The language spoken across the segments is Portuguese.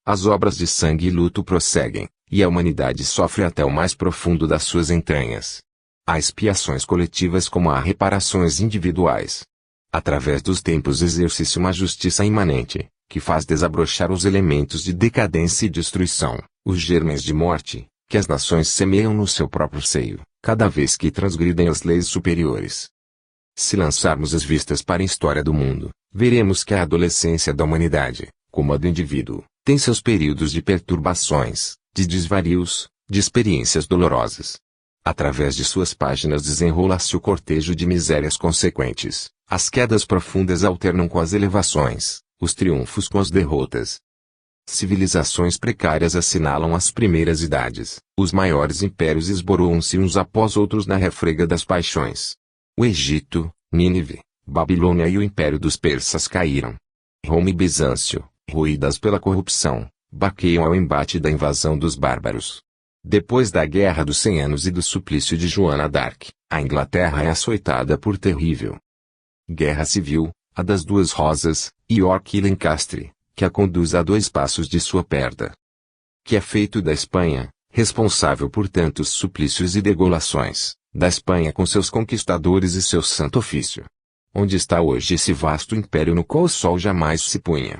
As obras de sangue e luto prosseguem, e a humanidade sofre até o mais profundo das suas entranhas. Há expiações coletivas como há reparações individuais. Através dos tempos exerce-se uma justiça imanente, que faz desabrochar os elementos de decadência e destruição, os germes de morte, que as nações semeiam no seu próprio seio, cada vez que transgridem as leis superiores. Se lançarmos as vistas para a história do mundo, veremos que a adolescência da humanidade, como a do indivíduo, tem seus períodos de perturbações, de desvarios, de experiências dolorosas. Através de suas páginas desenrola-se o cortejo de misérias consequentes. As quedas profundas alternam com as elevações, os triunfos com as derrotas. Civilizações precárias assinalam as primeiras idades. Os maiores impérios esboroam-se uns após outros na refrega das paixões. O Egito, Nínive, Babilônia e o Império dos Persas caíram. Roma e Bizâncio, ruídas pela corrupção, baqueiam ao embate da invasão dos bárbaros. Depois da Guerra dos 100 Anos e do suplício de Joana d'Arc, a Inglaterra é açoitada por terrível Guerra Civil, a das Duas Rosas, York e Lencastre, que a conduz a 2 passos de sua perda. Que é feito da Espanha, responsável por tantos suplícios e degolações, da Espanha com seus conquistadores e seu santo ofício? Onde está hoje esse vasto império no qual o sol jamais se punha?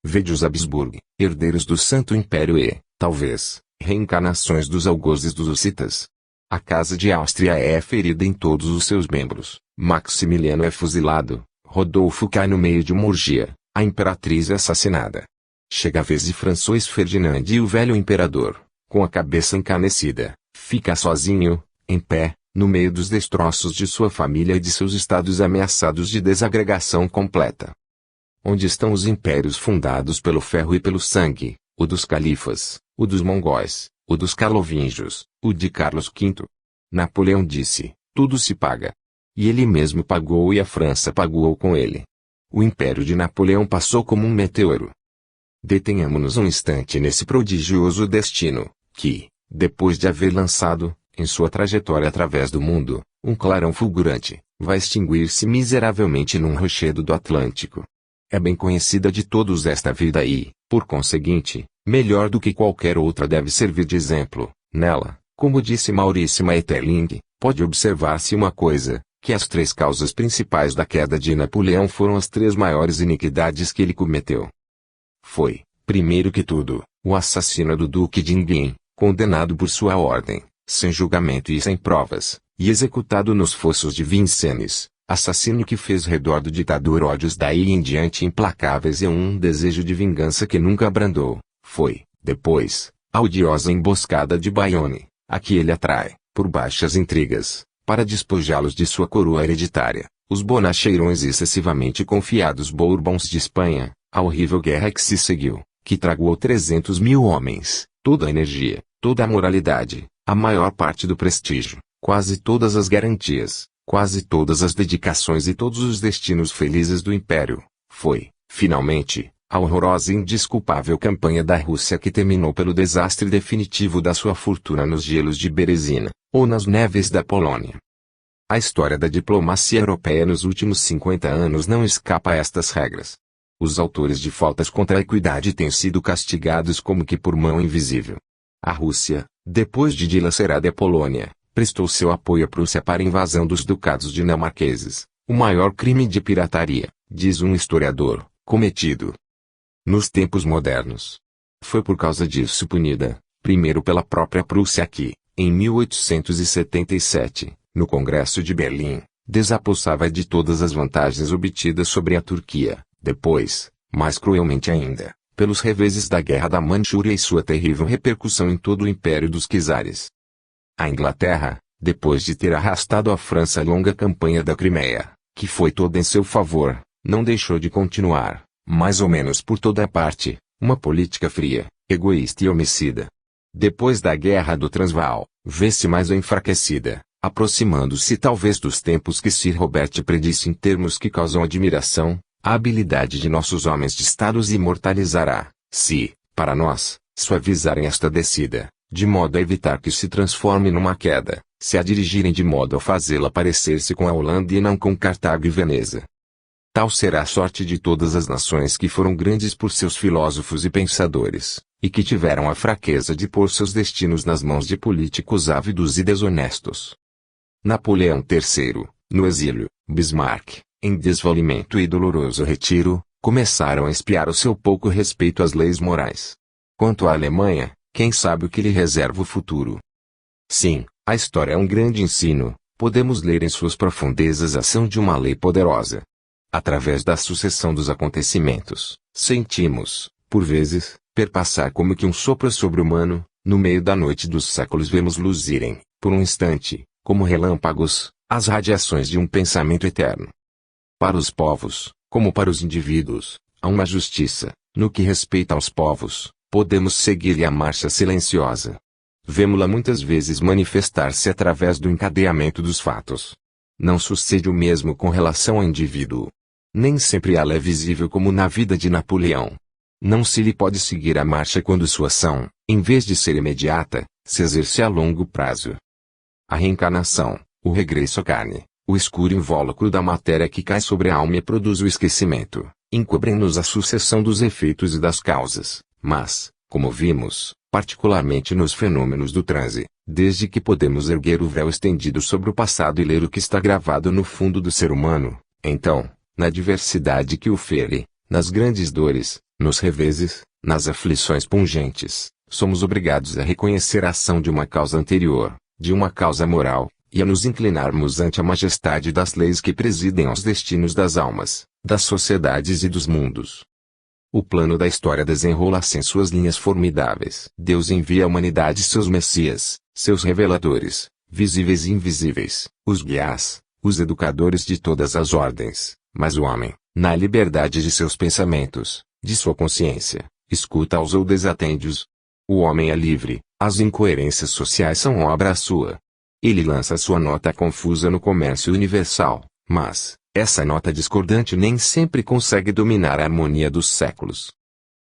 Vede os Habsburg, herdeiros do Santo Império e, talvez, reencarnações dos algozes dos hussitas. A Casa de Áustria é ferida em todos os seus membros, Maximiliano é fuzilado, Rodolfo cai no meio de uma orgia, a imperatriz é assassinada. Chega a vez de François Ferdinand e o velho imperador, com a cabeça encanecida, fica sozinho, em pé, no meio dos destroços de sua família e de seus estados ameaçados de desagregação completa. Onde estão os impérios fundados pelo ferro e pelo sangue, o dos califas, o dos mongóis, o dos carlovingios, o de Carlos V? Napoleão disse, tudo se paga. E ele mesmo pagou e a França pagou com ele. O império de Napoleão passou como um meteoro. Detenhamo-nos um instante nesse prodigioso destino, que, depois de haver lançado, em sua trajetória através do mundo, um clarão fulgurante, vai extinguir-se miseravelmente num rochedo do Atlântico. É bem conhecida de todos esta vida e, por conseguinte, melhor do que qualquer outra deve servir de exemplo. Nela, como disse Maurice Maeterlinck, pode observar-se uma coisa, que as 3 causas principais da queda de Napoleão foram as 3 maiores iniquidades que ele cometeu. Foi, primeiro que tudo, o assassino do Duque de Enghien, condenado por sua ordem, sem julgamento e sem provas, e executado nos fossos de Vincennes, assassino que fez redor do ditador ódios daí em diante implacáveis e um desejo de vingança que nunca abrandou. Foi, depois, a odiosa emboscada de Bayonne, a que ele atrai, por baixas intrigas, para despojá-los de sua coroa hereditária, os bonacheirões excessivamente confiados Bourbons de Espanha, a horrível guerra que se seguiu, que tragoou 300.000 homens, toda a energia, toda a moralidade, a maior parte do prestígio, quase todas as garantias, quase todas as dedicações e todos os destinos felizes do Império. Foi, finalmente, a horrorosa e indesculpável campanha da Rússia que terminou pelo desastre definitivo da sua fortuna nos gelos de Berezina, ou nas neves da Polônia. A história da diplomacia europeia nos últimos 50 anos não escapa a estas regras. Os autores de faltas contra a equidade têm sido castigados como que por mão invisível. A Rússia, depois de dilacerar a Polônia, prestou seu apoio à Prússia para a invasão dos ducados dinamarqueses, o maior crime de pirataria, diz um historiador, cometido nos tempos modernos. Foi por causa disso punida, primeiro pela própria Prússia que, em 1877, no Congresso de Berlim, desapossava de todas as vantagens obtidas sobre a Turquia, depois, mais cruelmente ainda, pelos reveses da Guerra da Manchúria e sua terrível repercussão em todo o Império dos Czares. A Inglaterra, depois de ter arrastado a França a longa campanha da Crimeia, que foi toda em seu favor, não deixou de continuar, mais ou menos por toda a parte, uma política fria, egoísta e homicida. Depois da Guerra do Transvaal, vê-se mais enfraquecida, aproximando-se talvez dos tempos que Sir Robert predisse em termos que causam admiração, a habilidade de nossos homens de Estado os imortalizará, se, para nós, suavizarem esta descida, de modo a evitar que se transforme numa queda, se a dirigirem de modo a fazê-la parecer-se com a Holanda e não com Cartago e Veneza. Tal será a sorte de todas as nações que foram grandes por seus filósofos e pensadores, e que tiveram a fraqueza de pôr seus destinos nas mãos de políticos ávidos e desonestos. Napoleão III, no exílio, Bismarck, em desvalimento e doloroso retiro, começaram a espiar o seu pouco respeito às leis morais. Quanto à Alemanha, quem sabe o que lhe reserva o futuro? Sim, a história é um grande ensino, podemos ler em suas profundezas a ação de uma lei poderosa. Através da sucessão dos acontecimentos, sentimos, por vezes, perpassar como que um sopro sobre-humano, no meio da noite dos séculos vemos luzirem, por um instante, como relâmpagos, as radiações de um pensamento eterno. Para os povos, como para os indivíduos, há uma justiça, no que respeita aos povos, podemos seguir-lhe a marcha silenciosa. Vemo-la muitas vezes manifestar-se através do encadeamento dos fatos. Não sucede o mesmo com relação ao indivíduo. Nem sempre ela é visível como na vida de Napoleão. Não se lhe pode seguir a marcha quando sua ação, em vez de ser imediata, se exerce a longo prazo. A reencarnação, o regresso à carne, o escuro invólucro da matéria que cai sobre a alma e produz o esquecimento, encobrem-nos a sucessão dos efeitos e das causas, mas, como vimos, particularmente nos fenômenos do transe, desde que podemos erguer o véu estendido sobre o passado e ler o que está gravado no fundo do ser humano, então, na diversidade que o fere, nas grandes dores, nos reveses, nas aflições pungentes, somos obrigados a reconhecer a ação de uma causa anterior, de uma causa moral, e a nos inclinarmos ante a majestade das leis que presidem aos destinos das almas, das sociedades e dos mundos. O plano da história desenrola-se em suas linhas formidáveis. Deus envia à humanidade seus messias, seus reveladores, visíveis e invisíveis, os guias, os educadores de todas as ordens. Mas o homem, na liberdade de seus pensamentos, de sua consciência, escuta-os ou desatende-os. O homem é livre, as incoerências sociais são obra sua. Ele lança sua nota confusa no comércio universal, mas, essa nota discordante nem sempre consegue dominar a harmonia dos séculos.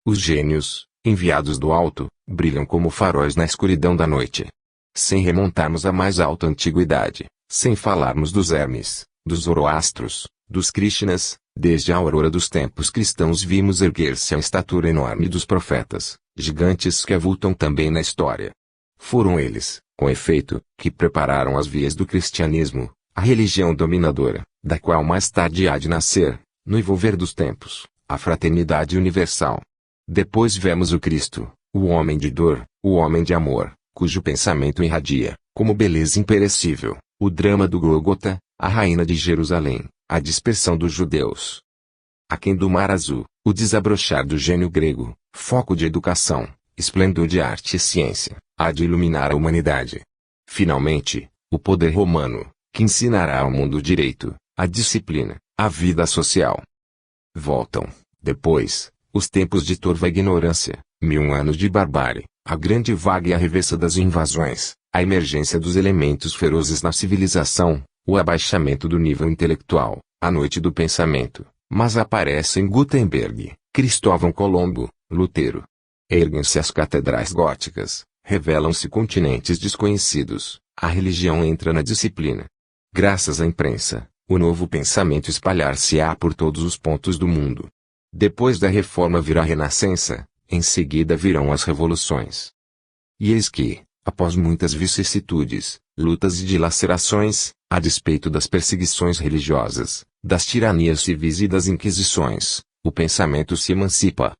Os gênios, enviados do alto, brilham como faróis na escuridão da noite. Sem remontarmos à mais alta antiguidade, sem falarmos dos Hermes, dos Zoroastros, dos Krishnas, desde a aurora dos tempos cristãos vimos erguer-se a estatura enorme dos profetas, gigantes que avultam também na história. Foram eles, com efeito, que prepararam as vias do cristianismo, a religião dominadora, da qual mais tarde há de nascer, no envolver dos tempos, a fraternidade universal. Depois vemos o Cristo, o homem de dor, o homem de amor, cujo pensamento irradia, como beleza imperecível, o drama do Gólgota, a rainha de Jerusalém, a dispersão dos judeus. Aquém do Mar Azul, o desabrochar do gênio grego, foco de educação, esplendor de arte e ciência, há de iluminar a humanidade. Finalmente, o poder romano, que ensinará ao mundo o direito, a disciplina, a vida social. Voltam, depois, os tempos de torva ignorância, 1000 anos de barbárie, a grande vaga e arrevessa das invasões, a emergência dos elementos ferozes na civilização, o abaixamento do nível intelectual, a noite do pensamento, mas aparecem Gutenberg, Cristóvão Colombo, Lutero. Erguem-se as catedrais góticas, revelam-se continentes desconhecidos, a religião entra na disciplina. Graças à imprensa, o novo pensamento espalhar-se-á por todos os pontos do mundo. Depois da reforma virá a renascença, em seguida virão as revoluções. E eis que, após muitas vicissitudes, lutas e dilacerações, a despeito das perseguições religiosas, das tiranias civis e das inquisições, o pensamento se emancipa.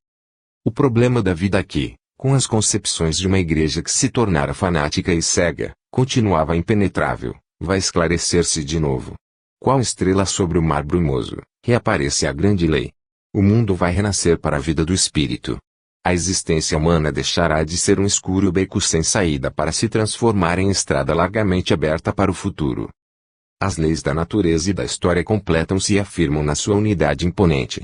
O problema da vida aqui, com as concepções de uma igreja que se tornara fanática e cega, continuava impenetrável, vai esclarecer-se de novo. Qual estrela sobre o mar brumoso, reaparece a grande lei. O mundo vai renascer para a vida do espírito. A existência humana deixará de ser um escuro beco sem saída para se transformar em estrada largamente aberta para o futuro. As leis da natureza e da história completam-se e afirmam na sua unidade imponente.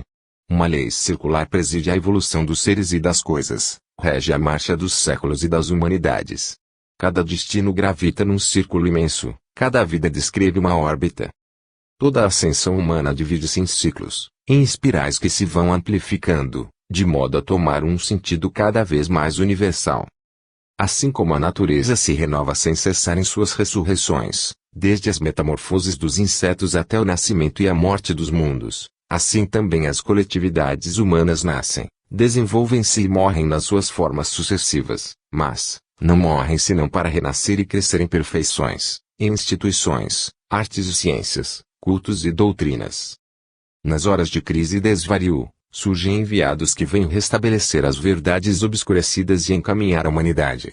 Uma lei circular preside a evolução dos seres e das coisas, rege a marcha dos séculos e das humanidades. Cada destino gravita num círculo imenso, cada vida descreve uma órbita. Toda a ascensão humana divide-se em ciclos, em espirais que se vão amplificando, de modo a tomar um sentido cada vez mais universal. Assim como a natureza se renova sem cessar em suas ressurreições, desde as metamorfoses dos insetos até o nascimento e a morte dos mundos, Assim também as coletividades humanas nascem, desenvolvem-se e morrem nas suas formas sucessivas, mas não morrem senão para renascer e crescer em perfeições, em instituições, artes e ciências, cultos e doutrinas. Nas horas de crise e desvario, surgem enviados que vêm restabelecer as verdades obscurecidas e encaminhar a humanidade.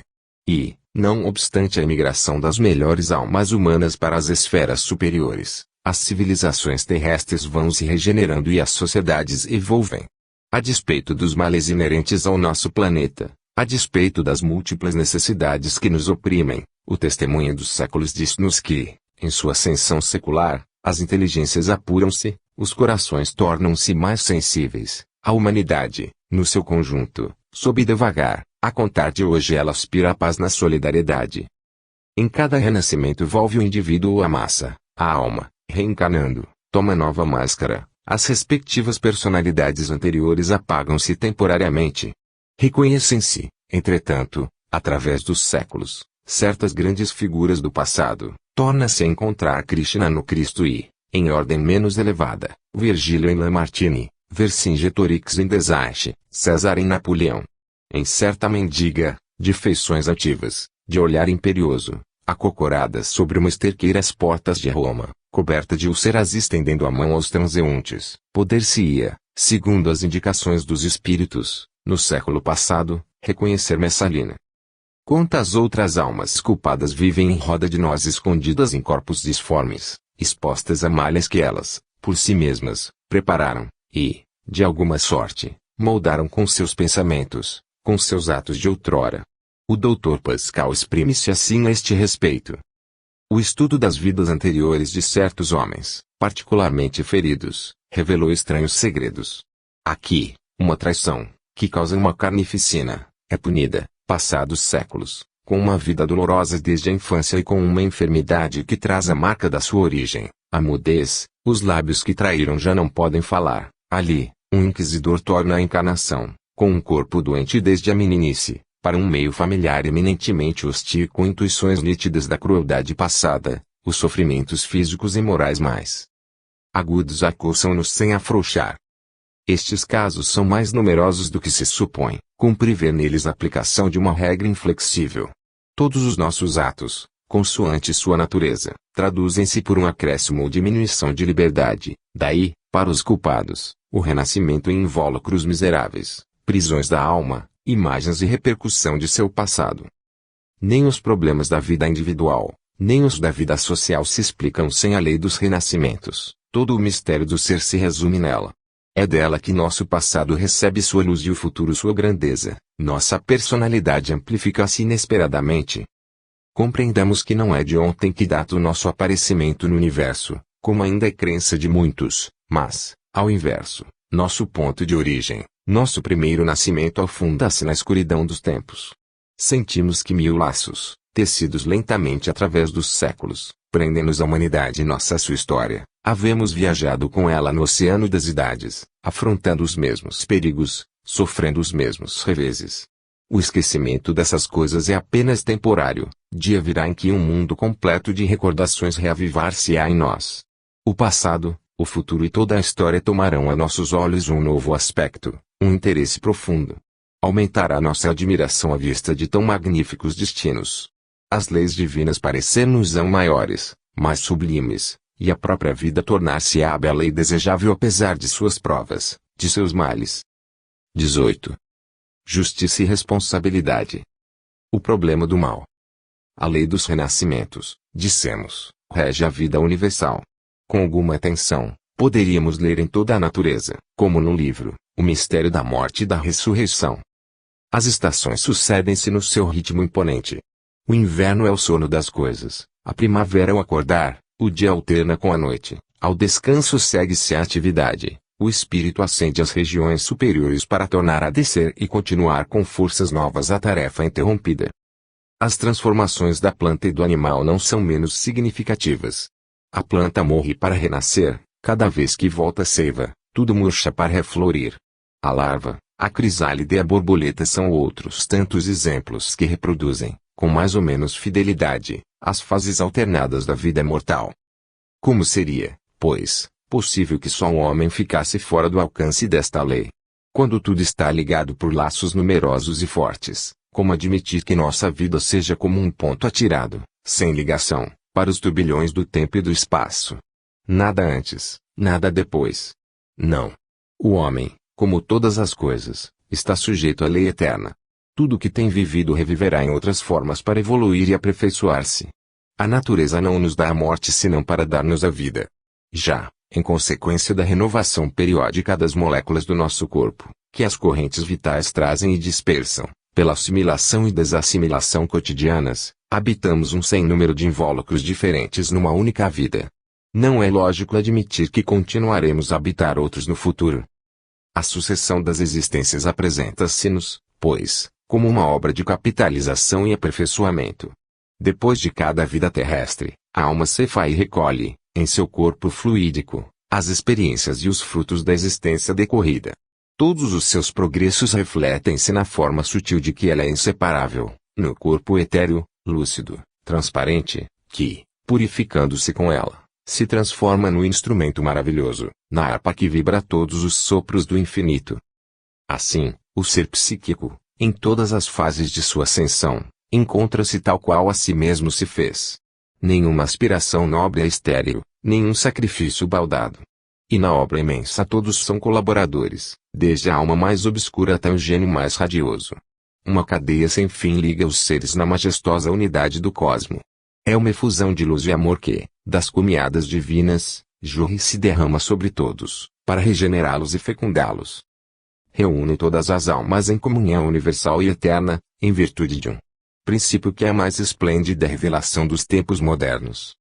E, não obstante a imigração das melhores almas humanas para as esferas superiores, as civilizações terrestres vão se regenerando e as sociedades evolvem. A despeito dos males inerentes ao nosso planeta, a despeito das múltiplas necessidades que nos oprimem, o testemunho dos séculos diz-nos que, em sua ascensão secular, as inteligências apuram-se, os corações tornam-se mais sensíveis, a humanidade, no seu conjunto, soube devagar, a contar de hoje ela aspira à paz na solidariedade. Em cada renascimento volve o indivíduo ou a massa, a alma, reencarnando, toma nova máscara, as respectivas personalidades anteriores apagam-se temporariamente. Reconhecem-se, entretanto, através dos séculos, certas grandes figuras do passado, torna-se a encontrar Krishna no Cristo e, em ordem menos elevada, Virgílio em Lamartine, Vercingetorix em Desarche, César em Napoleão. Em certa mendiga, de feições ativas, de olhar imperioso, acocorada sobre uma esterqueira às portas de Roma, coberta de úlceras estendendo a mão aos transeuntes, poder-se-ia, segundo as indicações dos espíritos, no século passado, reconhecer Messalina. Quantas outras almas culpadas vivem em roda de nós escondidas em corpos disformes, expostas a malhas que elas, por si mesmas, prepararam, e, de alguma sorte, moldaram com seus pensamentos, com seus atos de outrora. O Dr. Pascal exprime-se assim a este respeito. O estudo das vidas anteriores de certos homens, particularmente feridos, revelou estranhos segredos. Aqui, uma traição, que causa uma carnificina, é punida, passados séculos, com uma vida dolorosa desde a infância e com uma enfermidade que traz a marca da sua origem, a mudez, os lábios que traíram já não podem falar. Ali, um inquisidor torna a encarnação, com um corpo doente desde a meninice, para um meio familiar eminentemente hostil com intuições nítidas da crueldade passada, os sofrimentos físicos e morais mais agudos acossam-nos sem afrouxar. Estes casos são mais numerosos do que se supõe, cumpre ver neles a aplicação de uma regra inflexível. Todos os nossos atos, consoante sua natureza, traduzem-se por um acréscimo ou diminuição de liberdade, daí, para os culpados, o renascimento em invólucros miseráveis, prisões da alma, imagens e repercussão de seu passado. Nem os problemas da vida individual, nem os da vida social se explicam sem a lei dos renascimentos, todo o mistério do ser se resume nela. É dela que nosso passado recebe sua luz e o futuro sua grandeza, nossa personalidade amplifica-se inesperadamente. Compreendamos que não é de ontem que data o nosso aparecimento no universo, como ainda é crença de muitos, mas, ao inverso, nosso ponto de origem, nosso primeiro nascimento afunda-se na escuridão dos tempos. Sentimos que 1000 laços, tecidos lentamente através dos séculos, prendem-nos à humanidade e sua história. Havemos viajado com ela no oceano das idades, afrontando os mesmos perigos, sofrendo os mesmos reveses. O esquecimento dessas coisas é apenas temporário, dia virá em que um mundo completo de recordações reavivar-se-á em nós. O passado, o futuro e toda a história tomarão a nossos olhos um novo aspecto, um interesse profundo. Aumentará nossa admiração à vista de tão magníficos destinos. As leis divinas parecer-nos-ão maiores, mais sublimes, e a própria vida tornar-se-á bela e desejável apesar de suas provas, de seus males. 18. Justiça e responsabilidade. O problema do mal. A lei dos renascimentos, dissemos, rege a vida universal. Com alguma atenção, poderíamos ler em toda a natureza, como no livro, o mistério da morte e da ressurreição. As estações sucedem-se no seu ritmo imponente. O inverno é o sono das coisas, a primavera é o acordar, o dia alterna com a noite, ao descanso segue-se a atividade, o espírito ascende às regiões superiores para tornar a descer e continuar com forças novas a tarefa interrompida. As transformações da planta e do animal não são menos significativas. A planta morre para renascer, cada vez que volta a seiva, tudo murcha para reflorir. A larva, a crisálide e a borboleta são outros tantos exemplos que reproduzem, com mais ou menos fidelidade, as fases alternadas da vida mortal. Como seria, pois, Possível que só um homem ficasse fora do alcance desta lei. Quando tudo está ligado por laços numerosos e fortes, como admitir que nossa vida seja como um ponto atirado, sem ligação, para os turbilhões do tempo e do espaço? Nada antes, nada depois. Não. O homem, como todas as coisas, está sujeito à lei eterna. Tudo que tem vivido reviverá em outras formas para evoluir e aperfeiçoar-se. A natureza não nos dá a morte senão para dar-nos a vida. Já, em consequência da renovação periódica das moléculas do nosso corpo, que as correntes vitais trazem e dispersam, pela assimilação e desassimilação cotidianas, habitamos um sem número de invólucros diferentes numa única vida. Não é lógico admitir que continuaremos a habitar outros no futuro. A sucessão das existências apresenta-se-nos, pois, como uma obra de capitalização e aperfeiçoamento. Depois de cada vida terrestre, a alma cefa e recolhe, em seu corpo fluídico, as experiências e os frutos da existência decorrida. Todos os seus progressos refletem-se na forma sutil de que ela é inseparável, no corpo etéreo, lúcido, transparente, que, purificando-se com ela, se transforma no instrumento maravilhoso, na harpa que vibra todos os sopros do infinito. Assim, o ser psíquico, em todas as fases de sua ascensão, encontra-se tal qual a si mesmo se fez. Nenhuma aspiração nobre é estéril, nenhum sacrifício baldado. E na obra imensa todos são colaboradores, desde a alma mais obscura até o gênio mais radioso. Uma cadeia sem fim liga os seres na majestosa unidade do cosmo. É uma efusão de luz e amor que, das cumeadas divinas, jorra e se derrama sobre todos, para regenerá-los e fecundá-los. Reúne todas as almas em comunhão universal e eterna, em virtude de um princípio que é a mais esplêndida revelação dos tempos modernos.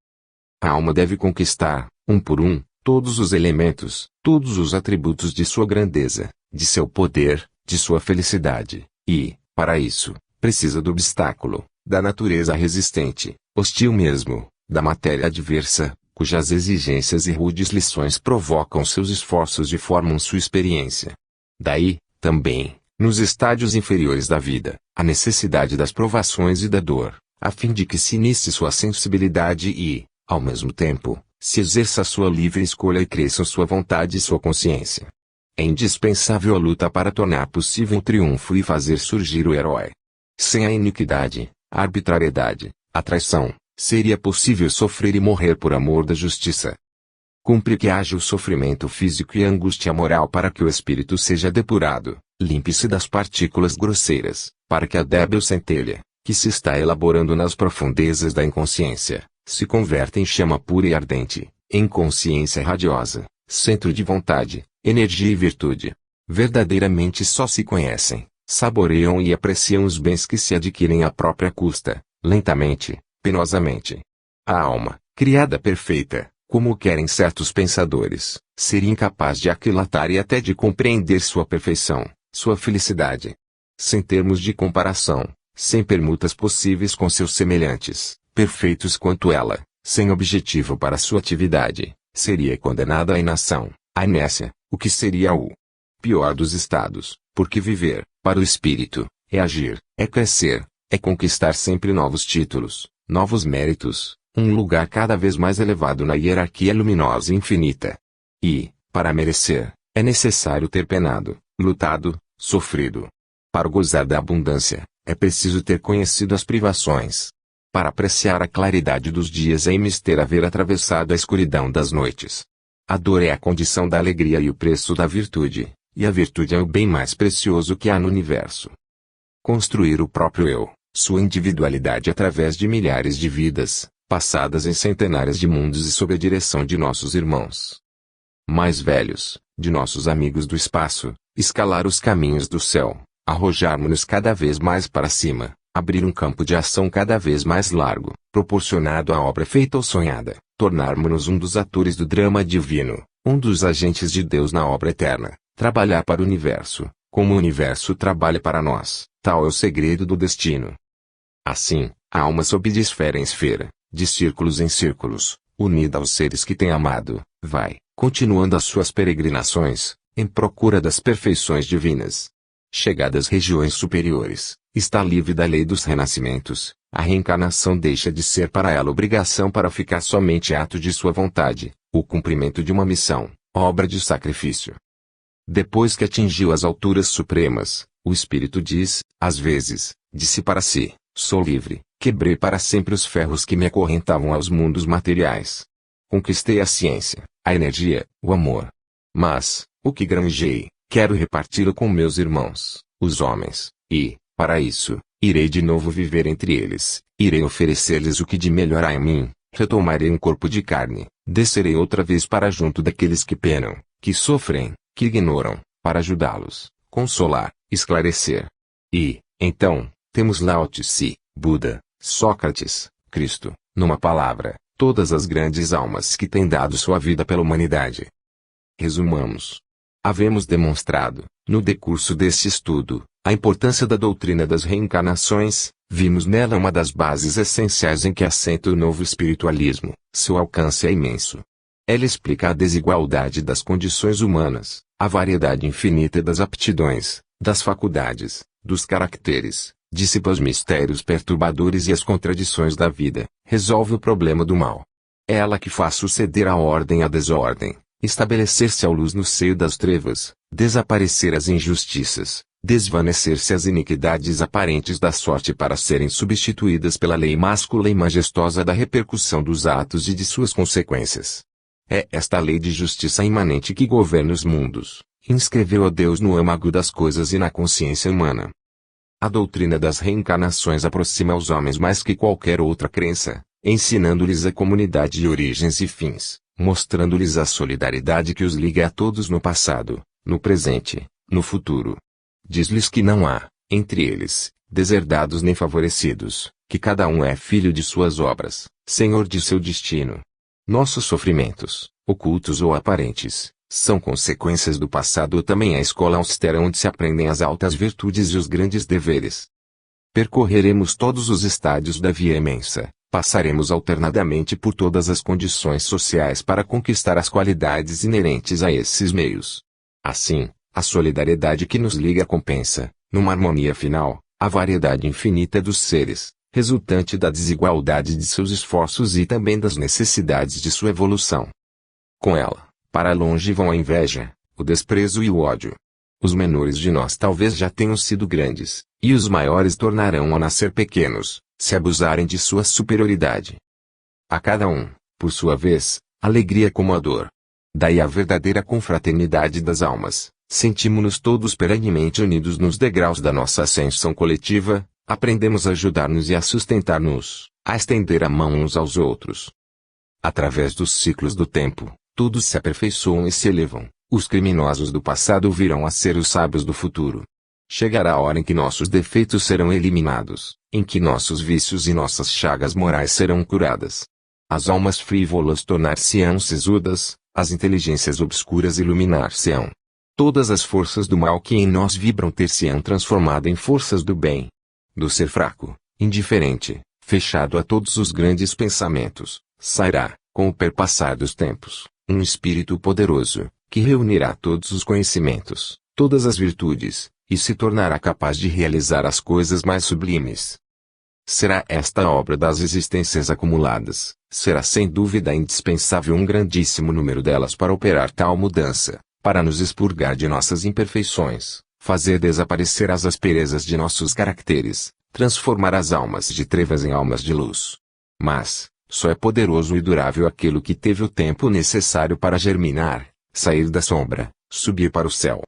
A alma deve conquistar, um por um, todos os elementos, todos os atributos de sua grandeza, de seu poder, de sua felicidade, e, para isso, precisa do obstáculo, da natureza resistente, hostil mesmo, da matéria adversa, cujas exigências e rudes lições provocam seus esforços e formam sua experiência. Daí, também, nos estádios inferiores da vida, a necessidade das provações e da dor, a fim de que se inicie sua sensibilidade e, ao mesmo tempo, se exerça sua livre escolha e cresçam sua vontade e sua consciência. É indispensável a luta para tornar possível o triunfo e fazer surgir o herói. Sem a iniquidade, a arbitrariedade, a traição, seria possível sofrer e morrer por amor da justiça. Cumpre que haja o sofrimento físico e a angústia moral para que o espírito seja depurado, limpe-se das partículas grosseiras, para que a débil centelha, que se está elaborando nas profundezas da inconsciência, se converta em chama pura e ardente, em consciência radiosa, centro de vontade, energia e virtude. Verdadeiramente só se conhecem, saboreiam e apreciam os bens que se adquirem à própria custa, lentamente, penosamente. A alma, criada perfeita, como querem certos pensadores, seria incapaz de aquilatar e até de compreender sua perfeição, sua felicidade. Sem termos de comparação, sem permutas possíveis com seus semelhantes, perfeitos quanto ela, sem objetivo para sua atividade, seria condenada à inação, à inércia, o que seria o pior dos estados, porque viver, para o espírito, é agir, é crescer, é conquistar sempre novos títulos, novos méritos, um lugar cada vez mais elevado na hierarquia luminosa e infinita. E, para merecer, é necessário ter penado, lutado, sofrido. Para gozar da abundância, é preciso ter conhecido as privações. Para apreciar a claridade dos dias é mister haver atravessado a escuridão das noites. A dor é a condição da alegria e o preço da virtude, e a virtude é o bem mais precioso que há no universo. Construir o próprio eu, sua individualidade através de milhares de vidas, passadas em centenárias de mundos e sob a direção de nossos irmãos mais velhos, de nossos amigos do espaço, escalar os caminhos do céu, arrojarmos-nos cada vez mais para cima, abrir um campo de ação cada vez mais largo, proporcionado à obra feita ou sonhada, tornarmos-nos um dos atores do drama divino, um dos agentes de Deus na obra eterna, trabalhar para o universo, como o universo trabalha para nós, tal é o segredo do destino. Assim, a alma sobe de esfera em esfera, de círculos em círculos, unida aos seres que tem amado, vai, continuando as suas peregrinações, em procura das perfeições divinas. Chegada às regiões superiores, está livre da lei dos renascimentos, a reencarnação deixa de ser para ela obrigação para ficar somente ato de sua vontade, o cumprimento de uma missão, obra de sacrifício. Depois que atingiu as alturas supremas, o espírito diz, às vezes, disse para si, sou livre, quebrei para sempre os ferros que me acorrentavam aos mundos materiais. Conquistei a ciência, a energia, o amor. Mas, o que granjei, quero reparti-lo com meus irmãos, os homens, e, para isso, irei de novo viver entre eles, irei oferecer-lhes o que de melhor há em mim, retomarei um corpo de carne, descerei outra vez para junto daqueles que penam, que sofrem, que ignoram, para ajudá-los, consolar, esclarecer. E, então, temos Lao Tse, Buda, Sócrates, Cristo, numa palavra, todas as grandes almas que têm dado sua vida pela humanidade. Resumamos. Havemos demonstrado, no decurso deste estudo, a importância da doutrina das reencarnações, vimos nela uma das bases essenciais em que assenta o novo espiritualismo, seu alcance é imenso. Ela explica a desigualdade das condições humanas, a variedade infinita das aptidões, das faculdades, dos caracteres, dissipa os mistérios perturbadores e as contradições da vida, resolve o problema do mal. É ela que faz suceder a ordem à desordem, estabelecer-se a luz no seio das trevas, desaparecer as injustiças, desvanecer-se as iniquidades aparentes da sorte para serem substituídas pela lei máscula e majestosa da repercussão dos atos e de suas consequências. É esta lei de justiça imanente que governa os mundos, inscreveu a Deus no âmago das coisas e na consciência humana. A doutrina das reencarnações aproxima os homens mais que qualquer outra crença, ensinando-lhes a comunidade de origens e fins, mostrando-lhes a solidariedade que os liga a todos no passado, no presente, no futuro. Diz-lhes que não há, entre eles, deserdados nem favorecidos, que cada um é filho de suas obras, senhor de seu destino. Nossos sofrimentos, ocultos ou aparentes, são consequências do passado ou também a escola austera onde se aprendem as altas virtudes e os grandes deveres. Percorreremos todos os estádios da via imensa, passaremos alternadamente por todas as condições sociais para conquistar as qualidades inerentes a esses meios. Assim, a solidariedade que nos liga compensa, numa harmonia final, a variedade infinita dos seres, resultante da desigualdade de seus esforços e também das necessidades de sua evolução. Com ela, para longe vão a inveja, o desprezo e o ódio. Os menores de nós talvez já tenham sido grandes, e os maiores tornarão a nascer pequenos, se abusarem de sua superioridade. A cada um, por sua vez, alegria como a dor. Daí a verdadeira confraternidade das almas, sentimos-nos todos perenemente unidos nos degraus da nossa ascensão coletiva, aprendemos a ajudar-nos e a sustentar-nos, a estender a mão uns aos outros. Através dos ciclos do tempo, todos se aperfeiçoam e se elevam, os criminosos do passado virão a ser os sábios do futuro. Chegará a hora em que nossos defeitos serão eliminados, em que nossos vícios e nossas chagas morais serão curadas. As almas frívolas tornar-se-ão sisudas, as inteligências obscuras iluminar-se-ão. Todas as forças do mal que em nós vibram ter-se-ão transformado em forças do bem. Do ser fraco, indiferente, fechado a todos os grandes pensamentos, sairá, com o perpassar dos tempos, um espírito poderoso, que reunirá todos os conhecimentos, todas as virtudes, e se tornará capaz de realizar as coisas mais sublimes. Será esta a obra das existências acumuladas, será sem dúvida indispensável um grandíssimo número delas para operar tal mudança, para nos expurgar de nossas imperfeições, fazer desaparecer as asperezas de nossos caracteres, transformar as almas de trevas em almas de luz. Mas, só é poderoso e durável aquilo que teve o tempo necessário para germinar, sair da sombra, subir para o céu.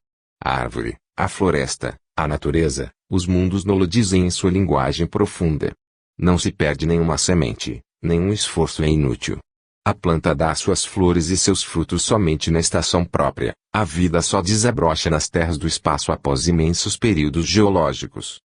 A árvore, a floresta, a natureza, os mundos nolo dizem em sua linguagem profunda. Não se perde nenhuma semente, nenhum esforço é inútil. A planta dá suas flores e seus frutos somente na estação própria, a vida só desabrocha nas terras do espaço após imensos períodos geológicos.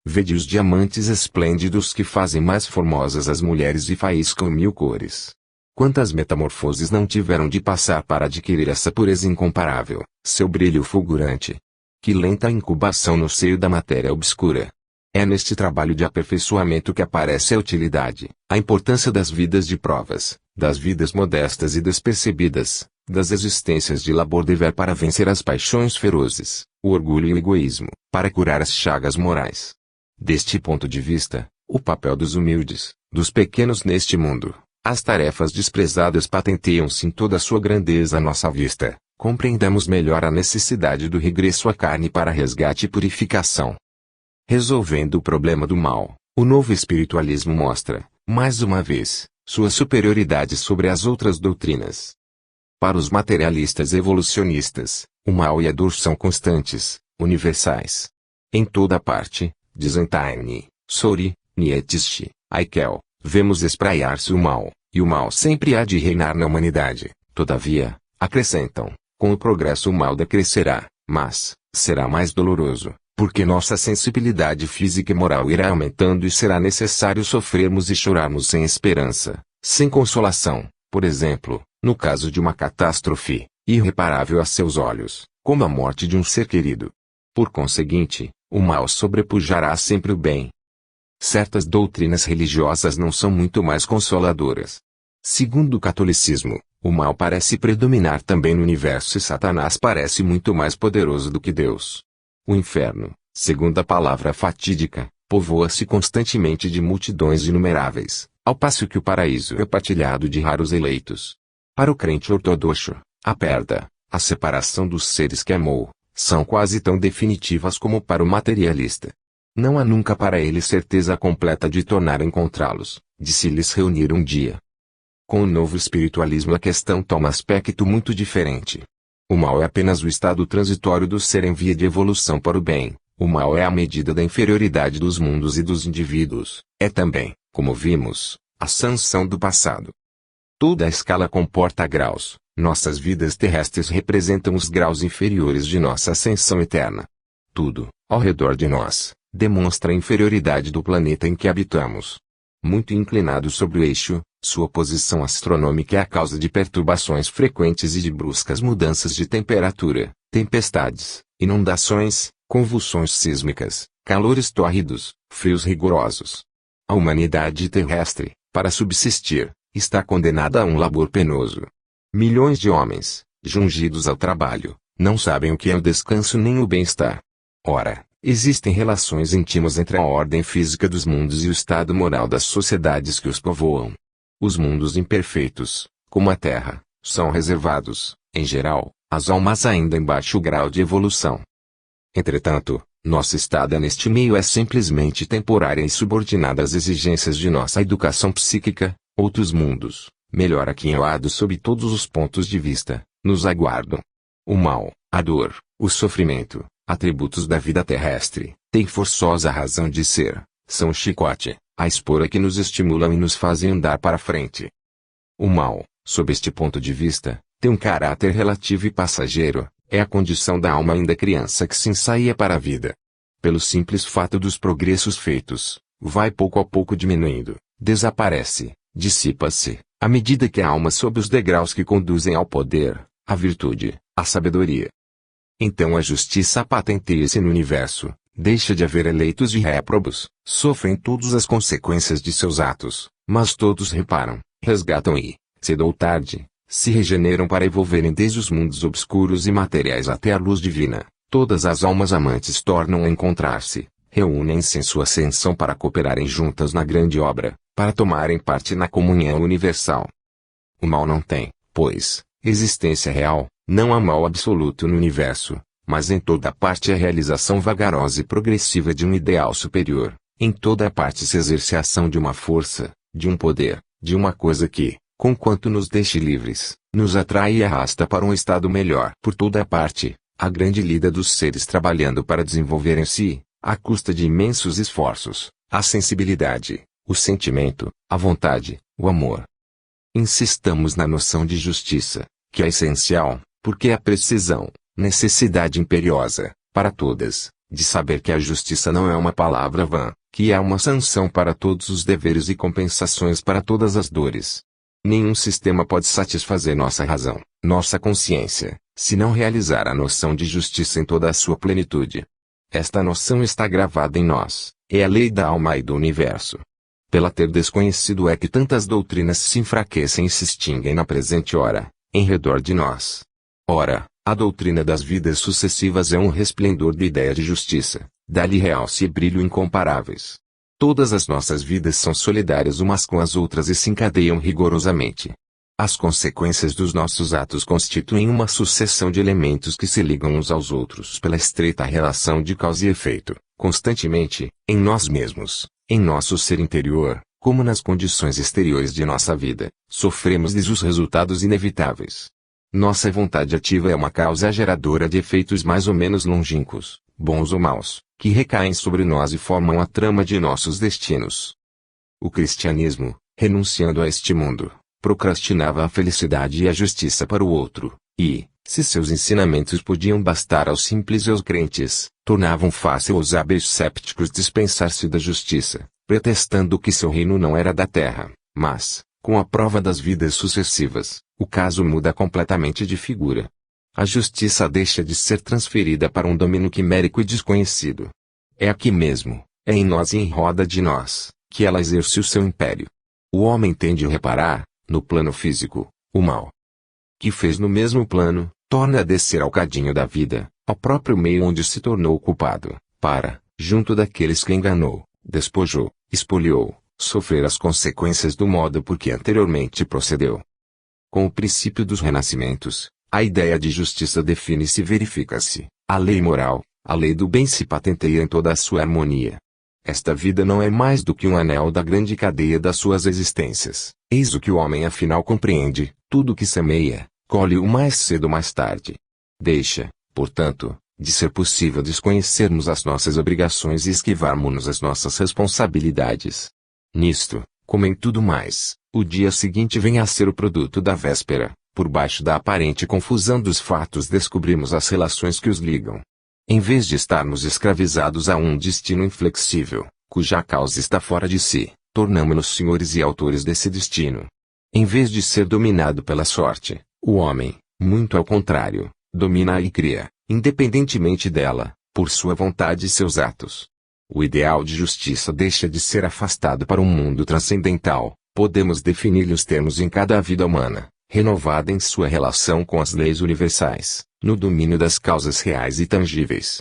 Vede os diamantes esplêndidos que fazem mais formosas as mulheres e faiscam mil cores. Quantas metamorfoses não tiveram de passar para adquirir essa pureza incomparável, seu brilho fulgurante? Que lenta incubação no seio da matéria obscura. É neste trabalho de aperfeiçoamento que aparece a utilidade, a importância das vidas de provas, das vidas modestas e despercebidas, das existências de labor dever para vencer as paixões ferozes, o orgulho e o egoísmo, para curar as chagas morais. Deste ponto de vista, o papel dos humildes, dos pequenos neste mundo, As tarefas desprezadas patenteiam-se em toda a sua grandeza à nossa vista. Compreendamos melhor a necessidade do regresso à carne para resgate e purificação. Resolvendo o problema do mal, o novo espiritualismo mostra, mais uma vez, sua superioridade sobre as outras doutrinas. Para os materialistas evolucionistas, o mal e a dor são constantes, universais. Em toda parte, dizem Taine, Sori, Nietzsche, Haeckel, vemos espraiar-se o mal, e o mal sempre há de reinar na humanidade. Todavia, acrescentam, com o progresso o mal decrescerá, mas será mais doloroso, porque nossa sensibilidade física e moral irá aumentando e será necessário sofrermos e chorarmos sem esperança, sem consolação, por exemplo, no caso de uma catástrofe, irreparável a seus olhos, como a morte de um ser querido. Por conseguinte, o mal sobrepujará sempre o bem. Certas doutrinas religiosas não são muito mais consoladoras. Segundo o catolicismo, o mal parece predominar também no universo e Satanás parece muito mais poderoso do que Deus. O inferno, segundo a palavra fatídica, povoa-se constantemente de multidões inumeráveis, ao passo que o paraíso é partilhado de raros eleitos. Para o crente ortodoxo, a perda, a separação dos seres que amou, são quase tão definitivas como para o materialista. Não há nunca para ele certeza completa de tornar a encontrá-los, de se lhes reunir um dia. Com o novo espiritualismo a questão toma aspecto muito diferente. O mal é apenas o estado transitório do ser em via de evolução para o bem. O mal é a medida da inferioridade dos mundos e dos indivíduos. É também, como vimos, a sanção do passado. Toda a escala comporta graus. Nossas vidas terrestres representam os graus inferiores de nossa ascensão eterna. Tudo, ao redor de nós, demonstra a inferioridade do planeta em que habitamos. Muito inclinado sobre o eixo, sua posição astronômica é a causa de perturbações frequentes e de bruscas mudanças de temperatura, tempestades, inundações, convulsões sísmicas, calores tórridos, frios rigorosos. A humanidade terrestre, para subsistir, está condenada a um labor penoso. Milhões de homens, jungidos ao trabalho, não sabem o que é o descanso nem o bem-estar. Ora, existem relações íntimas entre a ordem física dos mundos e o estado moral das sociedades que os povoam. Os mundos imperfeitos, como a Terra, são reservados, em geral, às almas ainda em baixo grau de evolução. Entretanto, nossa estada neste meio é simplesmente temporária e subordinada às exigências de nossa educação psíquica. Outros mundos, melhor aquinhoados sob todos os pontos de vista, nos aguardam. O mal, a dor, o sofrimento, atributos da vida terrestre, têm forçosa razão de ser, são o chicote, a espora que nos estimulam e nos fazem andar para frente. O mal, sob este ponto de vista, tem um caráter relativo e passageiro, é a condição da alma ainda criança que se ensaia para a vida. Pelo simples fato dos progressos feitos, vai pouco a pouco diminuindo, desaparece, dissipa-se, à medida que a alma sobe os degraus que conduzem ao poder, à virtude, à sabedoria. Então a justiça patenteia-se no universo, deixa de haver eleitos e réprobos, sofrem todas as consequências de seus atos, mas todos reparam, resgatam e, cedo ou tarde, se regeneram para evolverem desde os mundos obscuros e materiais até a luz divina. Todas as almas amantes tornam a encontrar-se, reúnem-se em sua ascensão para cooperarem juntas na grande obra, para tomarem parte na comunhão universal. O mal não tem, pois, existência real, não há mal absoluto no universo, mas em toda parte a realização vagarosa e progressiva de um ideal superior, em toda parte se exerce a ação de uma força, de um poder, de uma coisa que, conquanto nos deixe livres, nos atrai e arrasta para um estado melhor. Por toda parte, a grande lida dos seres trabalhando para desenvolver em si, à custa de imensos esforços, a sensibilidade, o sentimento, a vontade, o amor. Insistamos na noção de justiça, que é essencial, porque é a precisão, necessidade imperiosa, para todas, de saber que a justiça não é uma palavra vã, que é uma sanção para todos os deveres e compensações para todas as dores. Nenhum sistema pode satisfazer nossa razão, nossa consciência, se não realizar a noção de justiça em toda a sua plenitude. Esta noção está gravada em nós, é a lei da alma e do universo. Pela ter desconhecido é que tantas doutrinas se enfraquecem e se extinguem na presente hora, em redor de nós. Ora, a doutrina das vidas sucessivas é um resplendor de ideia de justiça, dá-lhe realce e brilho incomparáveis. Todas as nossas vidas são solidárias umas com as outras e se encadeiam rigorosamente. As consequências dos nossos atos constituem uma sucessão de elementos que se ligam uns aos outros pela estreita relação de causa e efeito, constantemente, em nós mesmos, em nosso ser interior, como nas condições exteriores de nossa vida, sofremos os resultados inevitáveis. Nossa vontade ativa é uma causa geradora de efeitos mais ou menos longínquos, bons ou maus, que recaem sobre nós e formam a trama de nossos destinos. O cristianismo, renunciando a este mundo, procrastinava a felicidade e a justiça para o outro, e, se seus ensinamentos podiam bastar aos simples e aos crentes, tornavam fácil aos hábeis sépticos dispensar-se da justiça, pretextando que seu reino não era da terra, mas, com a prova das vidas sucessivas, o caso muda completamente de figura. A justiça deixa de ser transferida para um domínio quimérico e desconhecido. É aqui mesmo, é em nós e em roda de nós, que ela exerce o seu império. O homem tende a reparar, no plano físico, o mal que fez no mesmo plano, torna a descer ao cadinho da vida, ao próprio meio onde se tornou culpado, para, junto daqueles que enganou, despojou, espoliou, sofrer as consequências do modo por que anteriormente procedeu. Com o princípio dos renascimentos, a ideia de justiça define-se e verifica-se, a lei moral, a lei do bem se patenteia em toda a sua harmonia. Esta vida não é mais do que um anel da grande cadeia das suas existências. Eis o que o homem afinal compreende: tudo que semeia, colhe-o mais cedo ou mais tarde. Deixa, portanto, de ser possível desconhecermos as nossas obrigações e esquivarmos as nossas responsabilidades. Nisto, como em tudo mais, o dia seguinte vem a ser o produto da véspera. Por baixo da aparente confusão dos fatos descobrimos as relações que os ligam. Em vez de estarmos escravizados a um destino inflexível, cuja causa está fora de si, tornamo-nos senhores e autores desse destino. Em vez de ser dominado pela sorte, o homem, muito ao contrário, domina-a e cria, independentemente dela, por sua vontade e seus atos. O ideal de justiça deixa de ser afastado para um mundo transcendental, podemos definir-lhe os termos em cada vida humana, renovada em sua relação com as leis universais, no domínio das causas reais e tangíveis.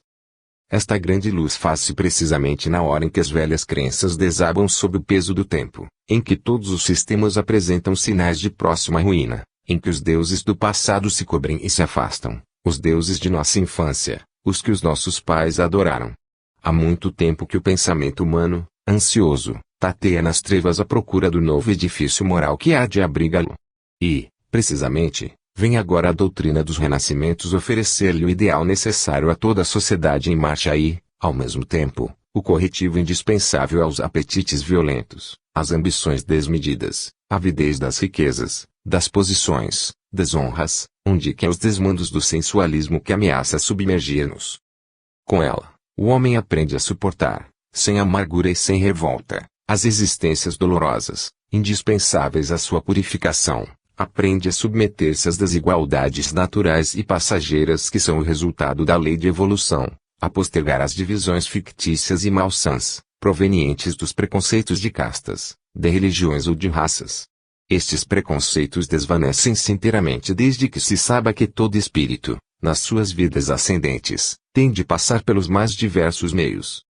Esta grande luz faz-se precisamente na hora em que as velhas crenças desabam sob o peso do tempo, em que todos os sistemas apresentam sinais de próxima ruína, em que os deuses do passado se cobrem e se afastam, os deuses de nossa infância, os que os nossos pais adoraram. Há muito tempo que o pensamento humano, ansioso, tateia nas trevas à procura do novo edifício moral que há de abrigá-lo. E, precisamente, vem agora a doutrina dos renascimentos oferecer-lhe o ideal necessário a toda a sociedade em marcha e, ao mesmo tempo, o corretivo indispensável aos apetites violentos, às ambições desmedidas, à avidez das riquezas, das posições, das honras, onde que aos desmandos do sensualismo que ameaça submergir-nos. Com ela, o homem aprende a suportar, sem amargura e sem revolta, as existências dolorosas, indispensáveis à sua purificação. Aprende a submeter-se às desigualdades naturais e passageiras que são o resultado da lei de evolução, a postergar as divisões fictícias e malsãs, provenientes dos preconceitos de castas, de religiões ou de raças. Estes preconceitos desvanecem-se inteiramente desde que se saiba que todo espírito, nas suas vidas ascendentes, tem de passar pelos mais diversos meios.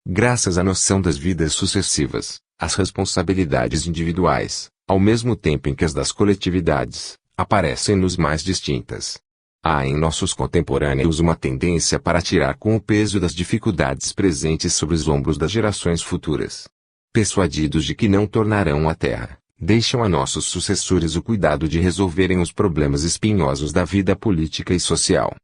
Graças à noção das vidas sucessivas, as responsabilidades individuais, ao mesmo tempo em que as das coletividades, aparecem-nos mais distintas. Há em nossos contemporâneos uma tendência para tirar com o peso das dificuldades presentes sobre os ombros das gerações futuras. Persuadidos de que não tornarão a terra, deixam a nossos sucessores o cuidado de resolverem os problemas espinhosos da vida política e social.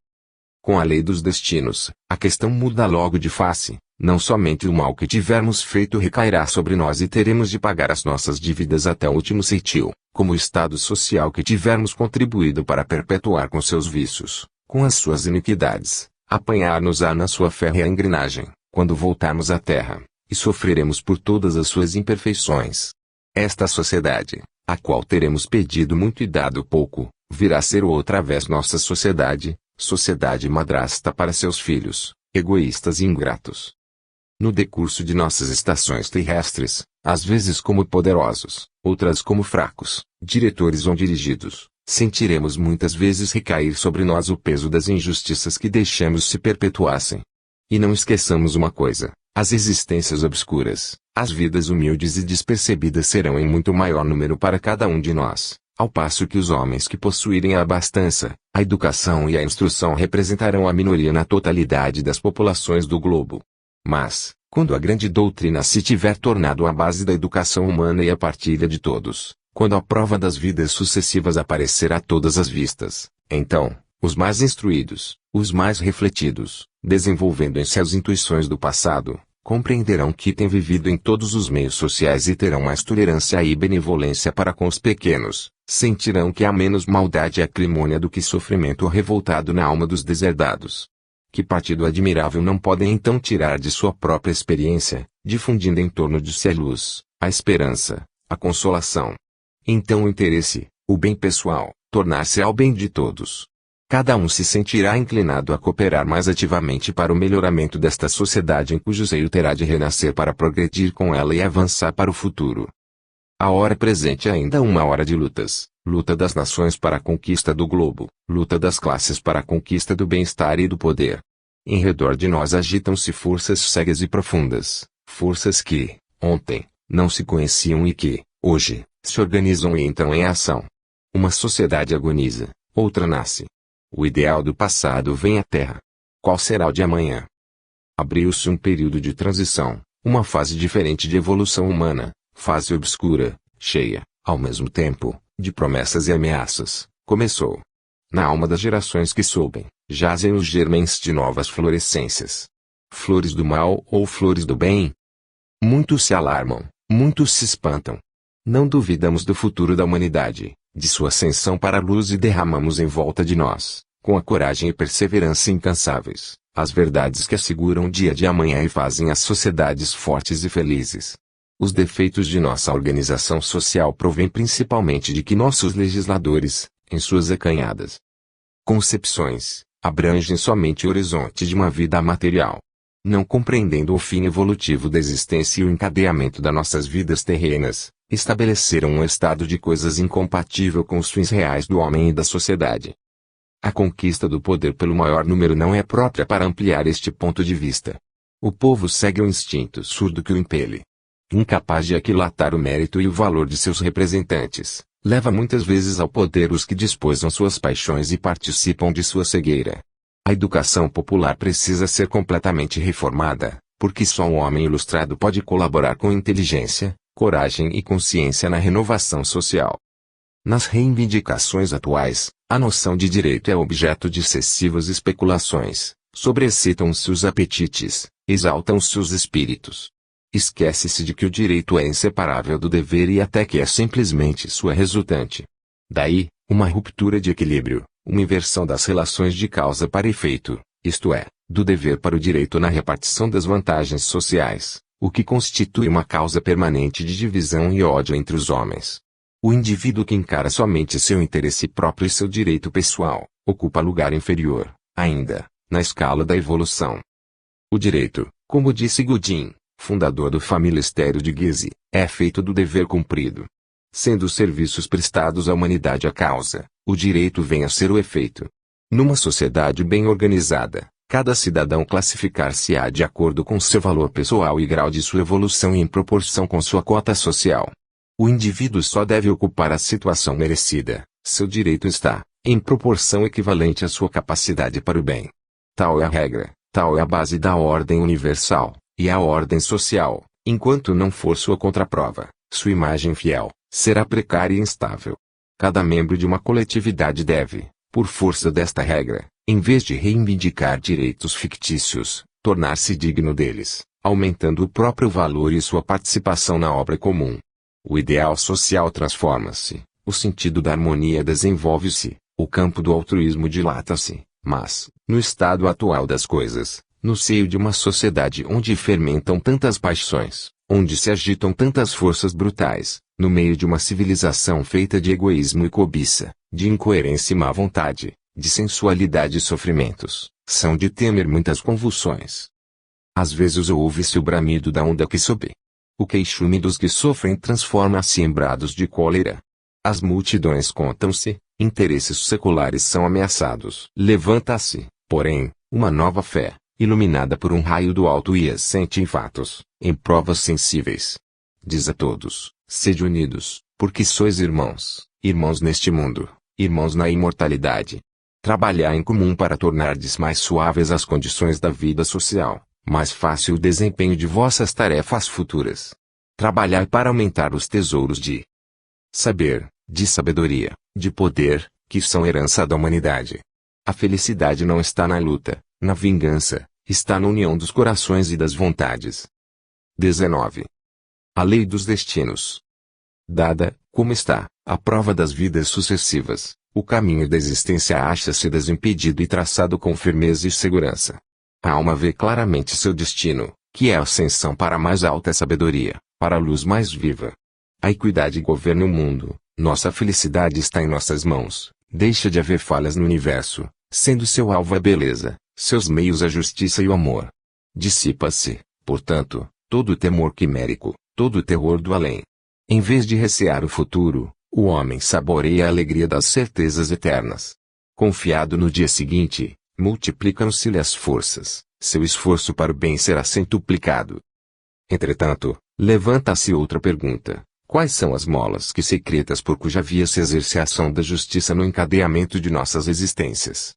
Com a lei dos destinos, a questão muda logo de face. Não somente o mal que tivermos feito recairá sobre nós e teremos de pagar as nossas dívidas até o último centil, como o estado social que tivermos contribuído para perpetuar com seus vícios, com as suas iniquidades, apanhar-nos-á na sua férrea engrenagem, quando voltarmos à terra, e sofreremos por todas as suas imperfeições. Esta sociedade, a qual teremos pedido muito e dado pouco, virá a ser outra vez nossa sociedade, sociedade madrasta para seus filhos, egoístas e ingratos. No decurso de nossas estações terrestres, às vezes como poderosos, outras como fracos, diretores ou dirigidos, sentiremos muitas vezes recair sobre nós o peso das injustiças que deixamos se perpetuassem. E não esqueçamos uma coisa: as existências obscuras, As vidas humildes e despercebidas serão em muito maior número para cada um de nós, ao passo que os homens que possuírem a abastança, a educação e a instrução representarão a minoria na totalidade das populações do globo. Mas, quando a grande doutrina se tiver tornado a base da educação humana e a partilha de todos, quando a prova das vidas sucessivas aparecer a todas as vistas, então, os mais instruídos, os mais refletidos, desenvolvendo em si as intuições do passado, compreenderão que têm vivido em todos os meios sociais e terão mais tolerância e benevolência para com os pequenos, sentirão que há menos maldade e acrimônia do que sofrimento revoltado na alma dos deserdados. Que partido admirável não podem então tirar de sua própria experiência, difundindo em torno de si a luz, a esperança, a consolação. Então o interesse, o bem pessoal, tornar-se ao bem de todos. Cada um se sentirá inclinado a cooperar mais ativamente para o melhoramento desta sociedade em cujo seio terá de renascer para progredir com ela e avançar para o futuro. A hora presente é ainda uma hora de lutas, luta das nações para a conquista do globo, luta das classes para a conquista do bem-estar e do poder. Em redor de nós agitam-se forças cegas e profundas, forças que, ontem, não se conheciam e que, hoje, se organizam e entram em ação. Uma sociedade agoniza, outra nasce. O ideal do passado vem à Terra. Qual será o de amanhã? Abriu-se um período de transição, uma fase diferente de evolução humana, fase obscura, cheia, ao mesmo tempo, de promessas e ameaças, começou. Na alma das gerações que soubem, jazem os germens de novas florescências. Flores do mal ou flores do bem? Muitos se alarmam, muitos se espantam. Não duvidamos do futuro da humanidade, de sua ascensão para a luz e derramamos em volta de nós, com a coragem e perseverança incansáveis, as verdades que asseguram o dia de amanhã e fazem as sociedades fortes e felizes. Os defeitos de nossa organização social provêm principalmente de que nossos legisladores, em suas acanhadas concepções, abrangem somente o horizonte de uma vida material. Não compreendendo o fim evolutivo da existência e o encadeamento das nossas vidas terrenas, estabeleceram um estado de coisas incompatível com os fins reais do homem e da sociedade. A conquista do poder pelo maior número não é própria para ampliar este ponto de vista. O povo segue o instinto surdo que o impele. Incapaz de aquilatar o mérito e o valor de seus representantes, leva muitas vezes ao poder os que desposam suas paixões e participam de sua cegueira. A educação popular precisa ser completamente reformada, porque só um homem ilustrado pode colaborar com inteligência, coragem e consciência na renovação social. Nas reivindicações atuais, a noção de direito é objeto de excessivas especulações, sobreexcitam-se os apetites, exaltam-se os espíritos. Esquece-se de que o direito é inseparável do dever e até que é simplesmente sua resultante. Daí, uma ruptura de equilíbrio, uma inversão das relações de causa para efeito, isto é, do dever para o direito na repartição das vantagens sociais, o que constitui uma causa permanente de divisão e ódio entre os homens. O indivíduo que encara somente seu interesse próprio e seu direito pessoal, ocupa lugar inferior, ainda, na escala da evolução. O direito, como disse Godin, fundador do Famílistero de Guise, é feito do dever cumprido. Sendo os serviços prestados à humanidade a causa, o direito vem a ser o efeito. Numa sociedade bem organizada, cada cidadão classificar-se-á de acordo com seu valor pessoal e grau de sua evolução e em proporção com sua cota social. O indivíduo só deve ocupar a situação merecida, seu direito está, em proporção equivalente à sua capacidade para o bem. Tal é a regra, tal é a base da ordem universal, e a ordem social, enquanto não for sua contraprova, sua imagem fiel, será precária e instável. Cada membro de uma coletividade deve, por força desta regra, em vez de reivindicar direitos fictícios, tornar-se digno deles, aumentando o próprio valor e sua participação na obra comum. O ideal social transforma-se, o sentido da harmonia desenvolve-se, o campo do altruísmo dilata-se, mas, no estado atual das coisas, no seio de uma sociedade onde fermentam tantas paixões, onde se agitam tantas forças brutais, no meio de uma civilização feita de egoísmo e cobiça, de incoerência e má vontade, de sensualidade e sofrimentos, são de temer muitas convulsões. Às vezes ouve-se o bramido da onda que sobe. O queixume dos que sofrem transforma-se em brados de cólera. As multidões contam-se, interesses seculares são ameaçados. Levanta-se, porém, uma nova fé, iluminada por um raio do alto e assente em fatos, em provas sensíveis. Diz a todos, sede unidos, porque sois irmãos, irmãos neste mundo, irmãos na imortalidade. Trabalhar em comum para tornardes mais suaves as condições da vida social, mais fácil o desempenho de vossas tarefas futuras. Trabalhar para aumentar os tesouros de saber, de sabedoria, de poder, que são herança da humanidade. A felicidade não está na luta, na vingança, está na união dos corações e das vontades. 19. A lei dos destinos. Dada, como está, a prova das vidas sucessivas, o caminho da existência acha-se desimpedido e traçado com firmeza e segurança. A alma vê claramente seu destino, que é a ascensão para a mais alta sabedoria, para a luz mais viva. A equidade governa o mundo, nossa felicidade está em nossas mãos, deixa de haver falhas no universo, sendo seu alvo a beleza, seus meios a justiça e o amor. Dissipa-se, portanto, todo o temor quimérico, todo o terror do além. Em vez de recear o futuro, o homem saboreia a alegria das certezas eternas. Confiado no dia seguinte, multiplicam-se-lhe as forças, seu esforço para o bem será centuplicado. Entretanto, levanta-se outra pergunta: quais são as molas que secretas por cuja via se exerce a ação da justiça no encadeamento de nossas existências?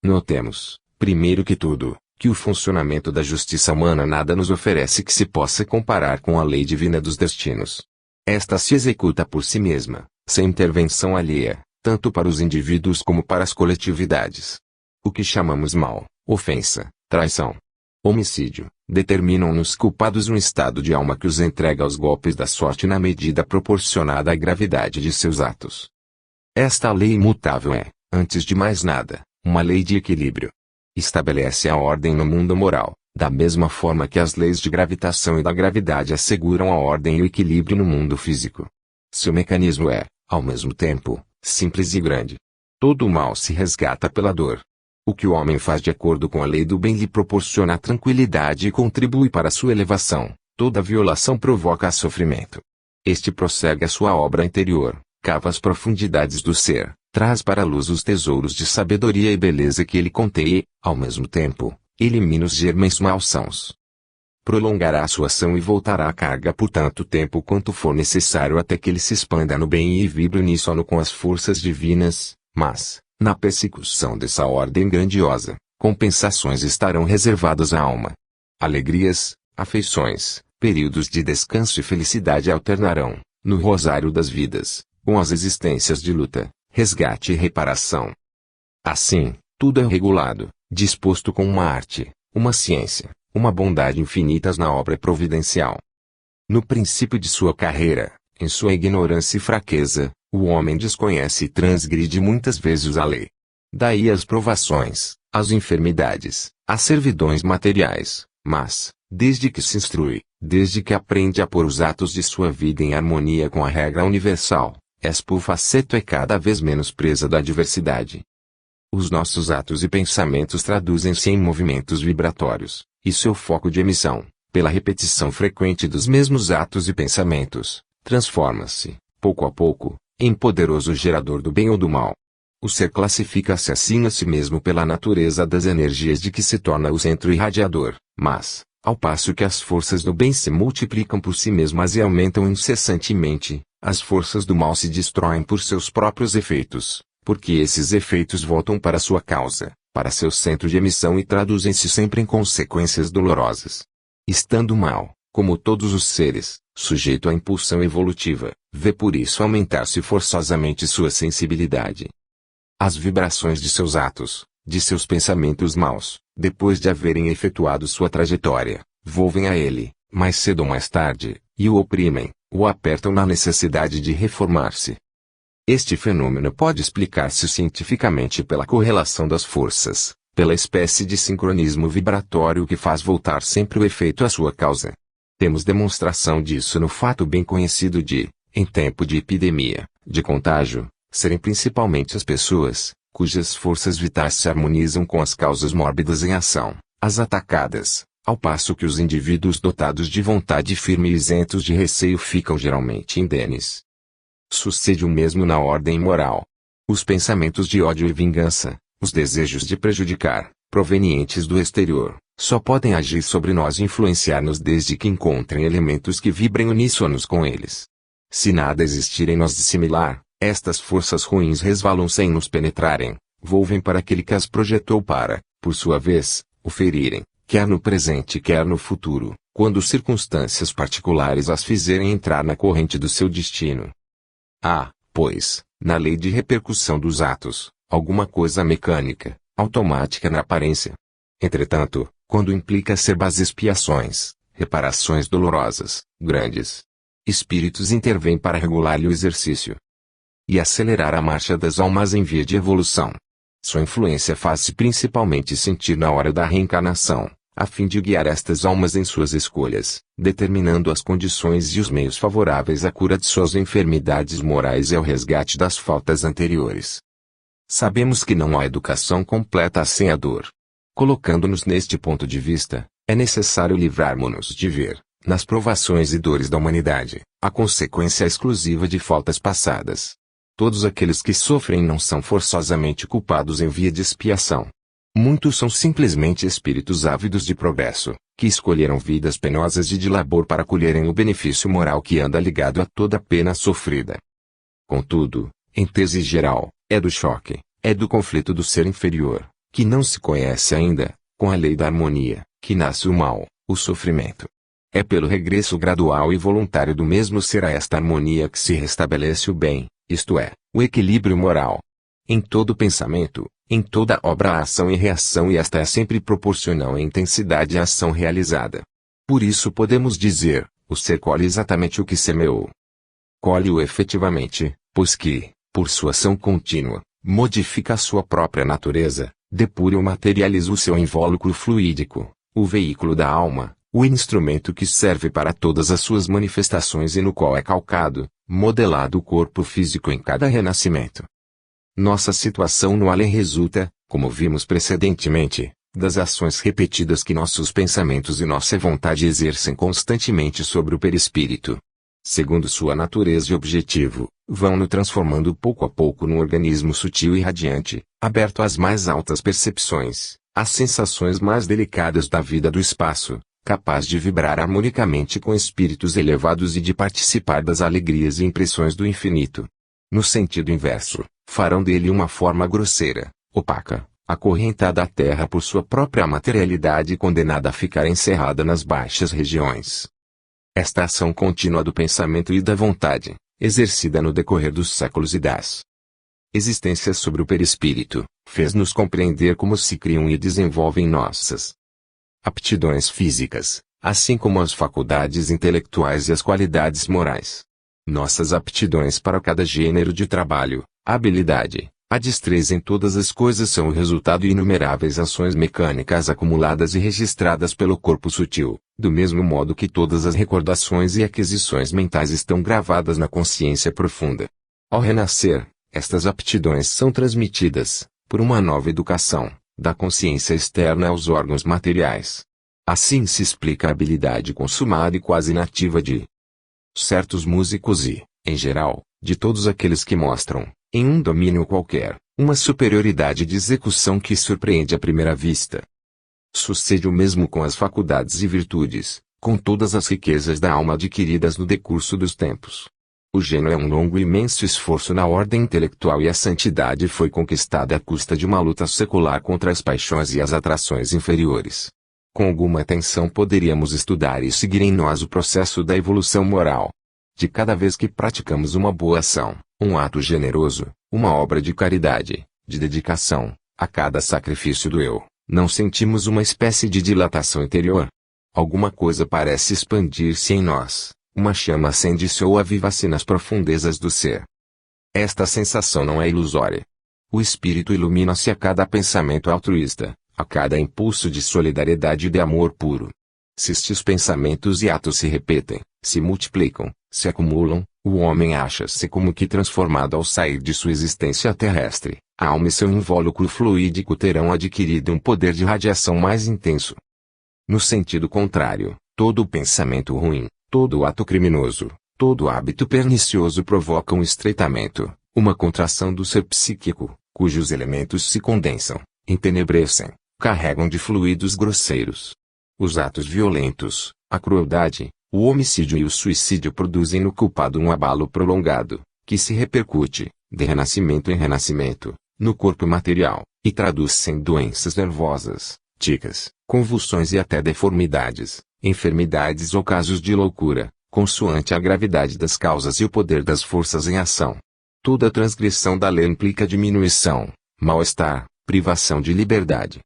Notemos, primeiro que tudo, que o funcionamento da justiça humana nada nos oferece que se possa comparar com a lei divina dos destinos. Esta se executa por si mesma, sem intervenção alheia, tanto para os indivíduos como para as coletividades. O que chamamos mal, ofensa, traição, homicídio, determinam-nos culpados no estado de alma que os entrega aos golpes da sorte na medida proporcionada à gravidade de seus atos. Esta lei imutável é, antes de mais nada, uma lei de equilíbrio. Estabelece a ordem no mundo moral, da mesma forma que as leis de gravitação e da gravidade asseguram a ordem e o equilíbrio no mundo físico. Seu mecanismo é, ao mesmo tempo, simples e grande. Todo o mal se resgata pela dor. O que o homem faz de acordo com a lei do bem lhe proporciona tranquilidade e contribui para sua elevação, toda violação provoca sofrimento. Este prossegue a sua obra interior, cava as profundidades do ser, traz para a luz os tesouros de sabedoria e beleza que ele contém e, ao mesmo tempo, elimina os germens malsãos. Prolongará sua ação e voltará à carga por tanto tempo quanto for necessário até que ele se expanda no bem e vibre uníssono com as forças divinas, mas, na persecução dessa ordem grandiosa, compensações estarão reservadas à alma. Alegrias, afeições, períodos de descanso e felicidade alternarão, no rosário das vidas, com as existências de luta, resgate e reparação. Assim, tudo é regulado, disposto com uma arte, uma ciência, uma bondade infinitas na obra providencial. No princípio de sua carreira, em sua ignorância e fraqueza, o homem desconhece e transgride muitas vezes a lei. Daí as provações, as enfermidades, as servidões materiais, mas, desde que se instrui, desde que aprende a pôr os atos de sua vida em harmonia com a regra universal, Espulfaceto é cada vez menos presa da adversidade. Os nossos atos e pensamentos traduzem-se em movimentos vibratórios, e seu foco de emissão, pela repetição frequente dos mesmos atos e pensamentos, transforma-se, pouco a pouco, em poderoso gerador do bem ou do mal. O ser classifica-se assim a si mesmo pela natureza das energias de que se torna o centro irradiador, mas, ao passo que as forças do bem se multiplicam por si mesmas e aumentam incessantemente, as forças do mal se destroem por seus próprios efeitos, porque esses efeitos voltam para sua causa, para seu centro de emissão e traduzem-se sempre em consequências dolorosas. Estando mal, como todos os seres, sujeito à impulsão evolutiva, vê por isso aumentar-se forçosamente sua sensibilidade. As vibrações de seus atos, de seus pensamentos maus, depois de haverem efetuado sua trajetória, volvem a ele, mais cedo ou mais tarde, e o oprimem, o apertam na necessidade de reformar-se. Este fenômeno pode explicar-se cientificamente pela correlação das forças, pela espécie de sincronismo vibratório que faz voltar sempre o efeito à sua causa. Temos demonstração disso no fato bem conhecido de, em tempo de epidemia, de contágio, serem principalmente as pessoas, cujas forças vitais se harmonizam com as causas mórbidas em ação, as atacadas, ao passo que os indivíduos dotados de vontade firme e isentos de receio ficam geralmente indenes. Sucede o mesmo na ordem moral. Os pensamentos de ódio e vingança, os desejos de prejudicar, provenientes do exterior, Só podem agir sobre nós e influenciar-nos desde que encontrem elementos que vibrem uníssonos com eles. Se nada existir em nós de similar, estas forças ruins resvalam sem nos penetrarem, volvem para aquele que as projetou para, por sua vez, o ferirem, quer no presente quer no futuro, quando circunstâncias particulares as fizerem entrar na corrente do seu destino. Há, pois, na lei de repercussão dos atos, alguma coisa mecânica, automática na aparência. Entretanto, quando implica acerbar expiações, reparações dolorosas, grandes, espíritos intervêm para regular-lhe o exercício e acelerar a marcha das almas em via de evolução. Sua influência faz-se principalmente sentir na hora da reencarnação, a fim de guiar estas almas em suas escolhas, determinando as condições e os meios favoráveis à cura de suas enfermidades morais e ao resgate das faltas anteriores. Sabemos que não há educação completa sem a dor. Colocando-nos neste ponto de vista, é necessário livrarmos-nos de ver, nas provações e dores da humanidade, a consequência exclusiva de faltas passadas. Todos aqueles que sofrem não são forçosamente culpados em via de expiação. Muitos são simplesmente espíritos ávidos de progresso, que escolheram vidas penosas e de labor para colherem o benefício moral que anda ligado a toda pena sofrida. Contudo, em tese geral, é do choque, é do conflito do ser inferior, que não se conhece ainda, com a lei da harmonia, que nasce o mal, o sofrimento. É pelo regresso gradual e voluntário do mesmo ser a esta harmonia que se restabelece o bem, isto é, o equilíbrio moral. Em todo pensamento, em toda obra há ação e reação e esta é sempre proporcional à intensidade à ação realizada. Por isso podemos dizer, o ser colhe exatamente o que semeou. Colhe-o efetivamente, pois que, por sua ação contínua, modifica a sua própria natureza, depura ou materializa o seu invólucro fluídico, o veículo da alma, o instrumento que serve para todas as suas manifestações e no qual é calcado, modelado o corpo físico em cada renascimento. Nossa situação no além resulta, como vimos precedentemente, das ações repetidas que nossos pensamentos e nossa vontade exercem constantemente sobre o perispírito. Segundo sua natureza e objetivo, vão-no transformando pouco a pouco num organismo sutil e radiante, aberto às mais altas percepções, às sensações mais delicadas da vida do espaço, capaz de vibrar harmonicamente com espíritos elevados e de participar das alegrias e impressões do infinito. No sentido inverso, farão dele uma forma grosseira, opaca, acorrentada à terra por sua própria materialidade e condenada a ficar encerrada nas baixas regiões. Esta ação contínua do pensamento e da vontade, exercida no decorrer dos séculos e das existências sobre o perispírito, fez-nos compreender como se criam e desenvolvem nossas aptidões físicas, assim como as faculdades intelectuais e as qualidades morais. Nossas aptidões para cada gênero de trabalho, a habilidade, a destreza em todas as coisas são o resultado de inumeráveis ações mecânicas acumuladas e registradas pelo corpo sutil, do mesmo modo que todas as recordações e aquisições mentais estão gravadas na consciência profunda. Ao renascer, estas aptidões são transmitidas, por uma nova educação, da consciência externa aos órgãos materiais. Assim se explica a habilidade consumada e quase nativa de certos músicos e, em geral, de todos aqueles que mostram, em um domínio qualquer, uma superioridade de execução que surpreende à primeira vista. Sucede o mesmo com as faculdades e virtudes, com todas as riquezas da alma adquiridas no decurso dos tempos. O gênio é um longo e imenso esforço na ordem intelectual e a santidade foi conquistada à custa de uma luta secular contra as paixões e as atrações inferiores. Com alguma atenção poderíamos estudar e seguir em nós o processo da evolução moral. De cada vez que praticamos uma boa ação, um ato generoso, uma obra de caridade, de dedicação, a cada sacrifício do eu, não sentimos uma espécie de dilatação interior? Alguma coisa parece expandir-se em nós, uma chama acende-se ou aviva-se nas profundezas do ser. Esta sensação não é ilusória. O espírito ilumina-se a cada pensamento altruísta, a cada impulso de solidariedade e de amor puro. Se estes pensamentos e atos se repetem, se multiplicam, se acumulam, o homem acha-se como que transformado ao sair de sua existência terrestre. A alma e seu invólucro fluídico terão adquirido um poder de radiação mais intenso. No sentido contrário, todo pensamento ruim, todo ato criminoso, todo hábito pernicioso provoca um estreitamento, uma contração do ser psíquico, cujos elementos se condensam, entenebrecem, carregam de fluidos grosseiros. Os atos violentos, a crueldade, o homicídio e o suicídio produzem no culpado um abalo prolongado, que se repercute, de renascimento em renascimento, no corpo material, e traduz-se em doenças nervosas, ticas, convulsões e até deformidades, enfermidades ou casos de loucura, consoante a gravidade das causas e o poder das forças em ação. Toda transgressão da lei implica diminuição, mal-estar, privação de liberdade.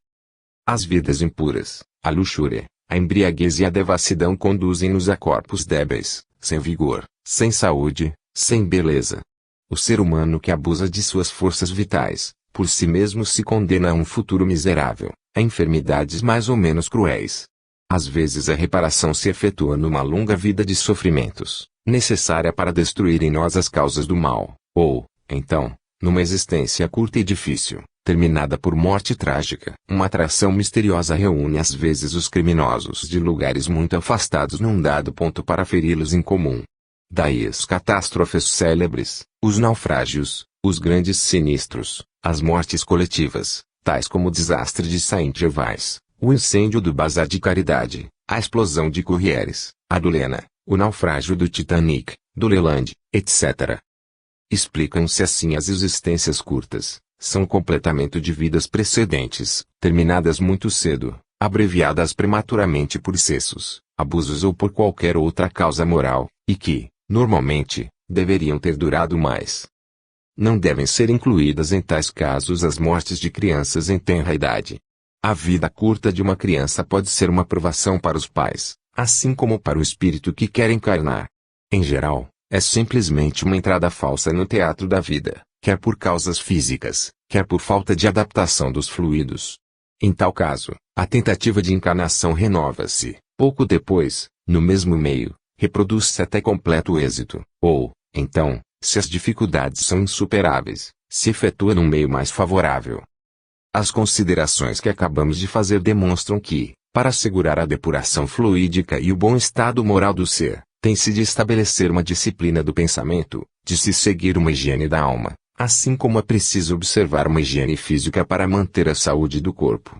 As vidas impuras, a luxúria, a embriaguez e a devassidão conduzem-nos a corpos débeis, sem vigor, sem saúde, sem beleza. O ser humano que abusa de suas forças vitais, por si mesmo se condena a um futuro miserável, a enfermidades mais ou menos cruéis. Às vezes a reparação se efetua numa longa vida de sofrimentos, necessária para destruir em nós as causas do mal, ou, então, numa existência curta e difícil, terminada por morte trágica. Uma atração misteriosa reúne às vezes os criminosos de lugares muito afastados num dado ponto para feri-los em comum. Daí as catástrofes célebres, os naufrágios, os grandes sinistros, as mortes coletivas, tais como o desastre de Saint-Gervais, o incêndio do Bazar de Caridade, a explosão de Corrières, a do Lena, o naufrágio do Titanic, do Leland, etc. Explicam-se assim as existências curtas, são o completamento de vidas precedentes, terminadas muito cedo, abreviadas prematuramente por excessos, abusos ou por qualquer outra causa moral, e que, normalmente, deveriam ter durado mais. Não devem ser incluídas em tais casos as mortes de crianças em tenra idade. A vida curta de uma criança pode ser uma provação para os pais, assim como para o espírito que quer encarnar. Em geral, é simplesmente uma entrada falsa no teatro da vida, quer por causas físicas, quer por falta de adaptação dos fluidos. Em tal caso, a tentativa de encarnação renova-se, pouco depois, no mesmo meio, reproduz-se até completo êxito, ou, então, se as dificuldades são insuperáveis, se efetua num meio mais favorável. As considerações que acabamos de fazer demonstram que, para assegurar a depuração fluídica e o bom estado moral do ser, tem-se de estabelecer uma disciplina do pensamento, de se seguir uma higiene da alma, assim como é preciso observar uma higiene física para manter a saúde do corpo.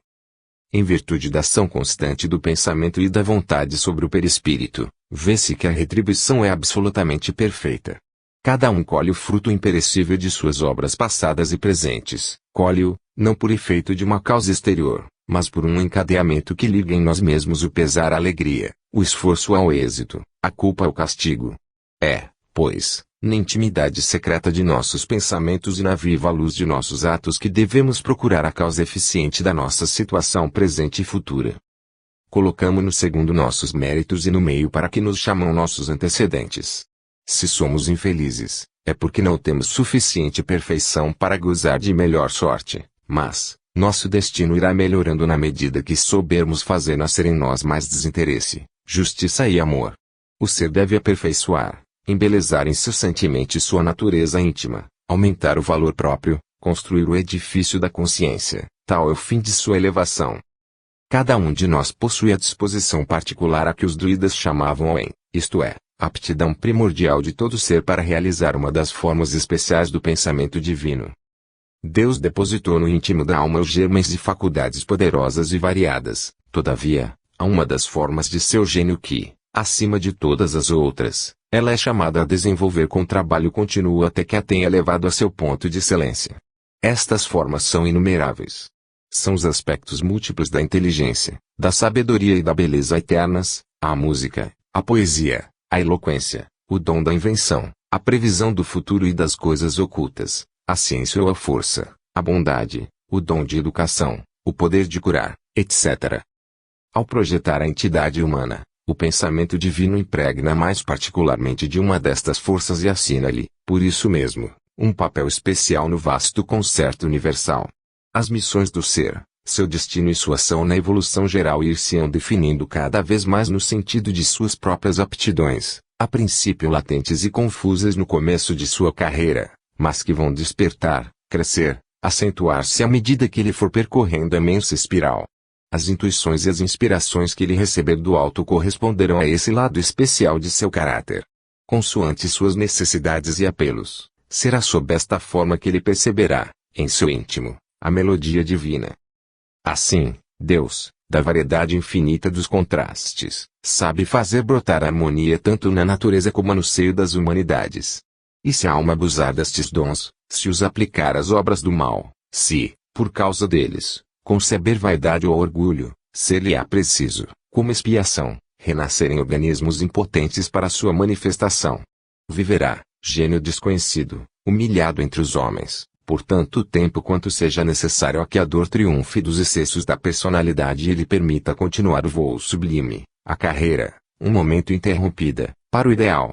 Em virtude da ação constante do pensamento e da vontade sobre o perispírito, vê-se que a retribuição é absolutamente perfeita. Cada um colhe o fruto imperecível de suas obras passadas e presentes, colhe-o, não por efeito de uma causa exterior, mas por um encadeamento que liga em nós mesmos o pesar à alegria, o esforço ao êxito, a culpa ao castigo. É, pois, na intimidade secreta de nossos pensamentos e na viva luz de nossos atos que devemos procurar a causa eficiente da nossa situação presente e futura. Colocamo-no segundo nossos méritos e no meio para que nos chamam nossos antecedentes. Se somos infelizes, é porque não temos suficiente perfeição para gozar de melhor sorte, mas, nosso destino irá melhorando na medida que soubermos fazer nascer em nós mais desinteresse, justiça e amor. O ser deve aperfeiçoar, embelezar incessantemente sua natureza íntima, aumentar o valor próprio, construir o edifício da consciência, tal é o fim de sua elevação. Cada um de nós possui a disposição particular a que os druidas chamavam en, isto é, a aptidão primordial de todo ser para realizar uma das formas especiais do pensamento divino. Deus depositou no íntimo da alma os germens de faculdades poderosas e variadas, todavia, há uma das formas de seu gênio que, acima de todas as outras, ela é chamada a desenvolver com trabalho contínuo até que a tenha levado a seu ponto de excelência. Estas formas são inumeráveis. São os aspectos múltiplos da inteligência, da sabedoria e da beleza eternas, a música, a poesia, a eloquência, o dom da invenção, a previsão do futuro e das coisas ocultas, a ciência ou a força, a bondade, o dom de educação, o poder de curar, etc. Ao projetar a entidade humana, o pensamento divino impregna mais particularmente de uma destas forças e assina-lhe, por isso mesmo, um papel especial no vasto concerto universal. As missões do ser, seu destino e sua ação na evolução geral ir-se-ão definindo cada vez mais no sentido de suas próprias aptidões, a princípio latentes e confusas no começo de sua carreira, mas que vão despertar, crescer, acentuar-se à medida que ele for percorrendo a imensa espiral. As intuições e as inspirações que ele receber do alto corresponderão a esse lado especial de seu caráter. Consoante suas necessidades e apelos, será sob esta forma que ele perceberá, em seu íntimo, a melodia divina. Assim, Deus, da variedade infinita dos contrastes, sabe fazer brotar harmonia tanto na natureza como no seio das humanidades. E se a alma abusar destes dons, se os aplicar às obras do mal, se, por causa deles, conceber vaidade ou orgulho, ser-lhe-á preciso, como expiação, renascer em organismos impotentes para sua manifestação. Viverá, gênio desconhecido, humilhado entre os homens, por tanto tempo quanto seja necessário a que a dor triunfe dos excessos da personalidade e lhe permita continuar o voo sublime, a carreira, um momento interrompida, para o ideal.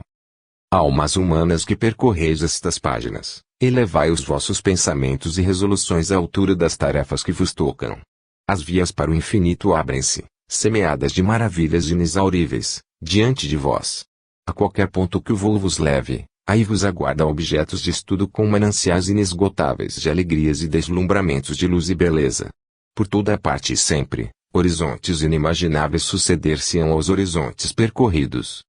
Almas humanas que percorreis estas páginas, elevai os vossos pensamentos e resoluções à altura das tarefas que vos tocam. As vias para o infinito abrem-se, semeadas de maravilhas inexauríveis, diante de vós. A qualquer ponto que o voo vos leve, aí vos aguardam objetos de estudo com mananciais inesgotáveis de alegrias e deslumbramentos de luz e beleza. Por toda a parte e sempre, horizontes inimagináveis suceder-se-ão aos horizontes percorridos.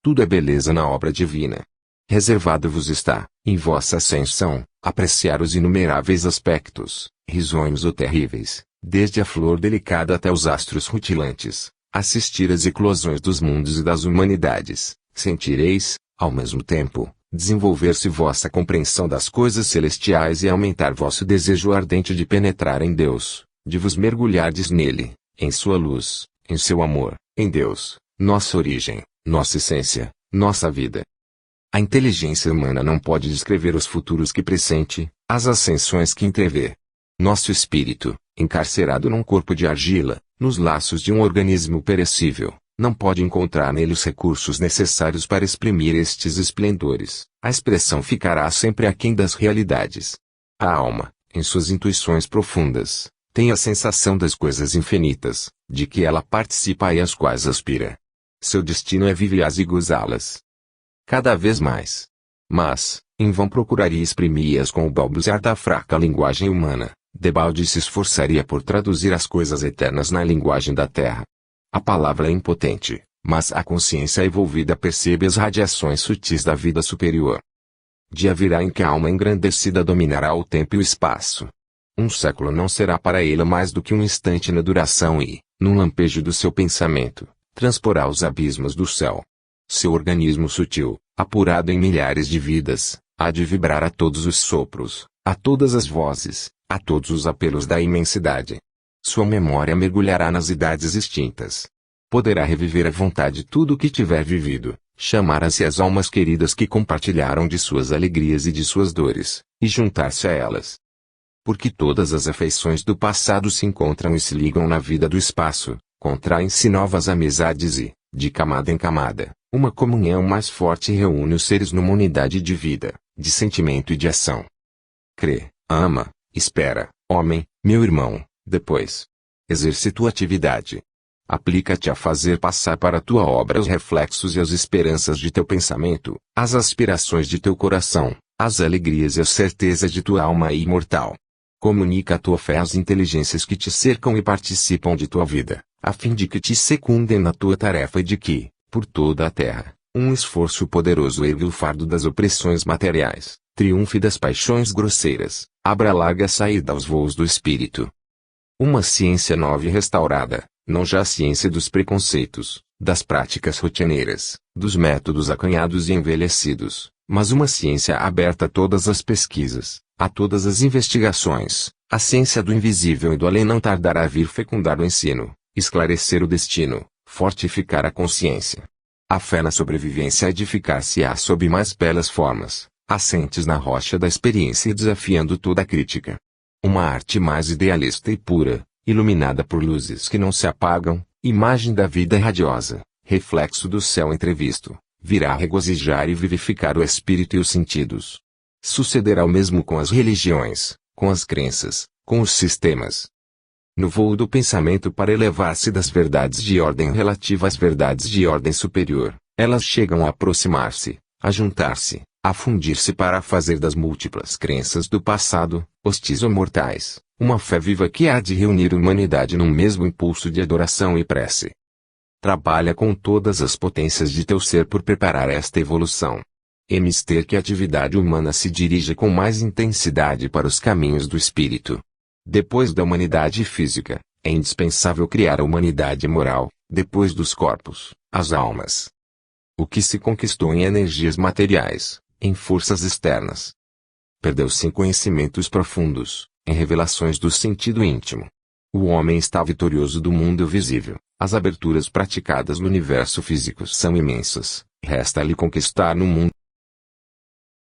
Tudo é beleza na obra divina. Reservado vos está, em vossa ascensão, apreciar os inumeráveis aspectos, risonhos ou terríveis, desde a flor delicada até os astros rutilantes, assistir às eclosões dos mundos e das humanidades, sentireis, ao mesmo tempo, desenvolver-se vossa compreensão das coisas celestiais e aumentar vosso desejo ardente de penetrar em Deus, de vos mergulhardes nele, em sua luz, em seu amor, em Deus, nossa origem, nossa essência, nossa vida. A inteligência humana não pode descrever os futuros que pressente, as ascensões que entrevê. Nosso espírito, encarcerado num corpo de argila, nos laços de um organismo perecível, não pode encontrar nele os recursos necessários para exprimir estes esplendores. A expressão ficará sempre aquém das realidades. A alma, em suas intuições profundas, tem a sensação das coisas infinitas, de que ela participa e às quais aspira. Seu destino é vivê-las e gozá-las cada vez mais. Mas, em vão procuraria exprimir-as com o balbuciar da fraca linguagem humana, debalde se esforçaria por traduzir as coisas eternas na linguagem da terra. A palavra é impotente, mas a consciência envolvida percebe as radiações sutis da vida superior. Dia virá em que a alma engrandecida dominará o tempo e o espaço. Um século não será para ele mais do que um instante na duração e, num lampejo do seu pensamento, transporá os abismos do céu. Seu organismo sutil, apurado em milhares de vidas, há de vibrar a todos os sopros, a todas as vozes, a todos os apelos da imensidade. Sua memória mergulhará nas idades extintas. Poderá reviver à vontade tudo o que tiver vivido, chamar a si as almas queridas que compartilharam de suas alegrias e de suas dores, e juntar-se a elas. Porque todas as afeições do passado se encontram e se ligam na vida do espaço, contraem-se novas amizades e, de camada em camada, uma comunhão mais forte reúne os seres numa unidade de vida, de sentimento e de ação. Crê, ama, espera, homem, meu irmão, depois. Exerce tua atividade. Aplica-te a fazer passar para a tua obra os reflexos e as esperanças de teu pensamento, as aspirações de teu coração, as alegrias e as certezas de tua alma imortal. Comunica a tua fé às inteligências que te cercam e participam de tua vida, a fim de que te secundem na tua tarefa e de que, por toda a terra, um esforço poderoso ergue o fardo das opressões materiais, triunfe das paixões grosseiras, abra larga saída aos voos do espírito. Uma ciência nova e restaurada, não já a ciência dos preconceitos, das práticas rotineiras, dos métodos acanhados e envelhecidos, mas uma ciência aberta a todas as pesquisas, a todas as investigações, a ciência do invisível e do além não tardará a vir fecundar o ensino, esclarecer o destino, fortificar a consciência. A fé na sobrevivência edificar-se-á sob mais belas formas, assentes na rocha da experiência e desafiando toda a crítica. Uma arte mais idealista e pura, iluminada por luzes que não se apagam, imagem da vida radiosa, reflexo do céu entrevisto, virá regozijar e vivificar o espírito e os sentidos. Sucederá o mesmo com as religiões, com as crenças, com os sistemas. No voo do pensamento para elevar-se das verdades de ordem relativa às verdades de ordem superior, elas chegam a aproximar-se, a juntar-se, a fundir-se para fazer das múltiplas crenças do passado, hostis ou mortais, uma fé viva que há de reunir a humanidade num mesmo impulso de adoração e prece. Trabalha com todas as potências de teu ser por preparar esta evolução. É mister que a atividade humana se dirija com mais intensidade para os caminhos do espírito. Depois da humanidade física, É indispensável criar a humanidade moral, depois dos corpos, as almas. O que se conquistou em energias materiais, em forças externas, perdeu-se em conhecimentos profundos, em revelações do sentido íntimo. O homem está vitorioso do mundo visível, as aberturas praticadas no universo físico são imensas, resta-lhe conquistar no mundo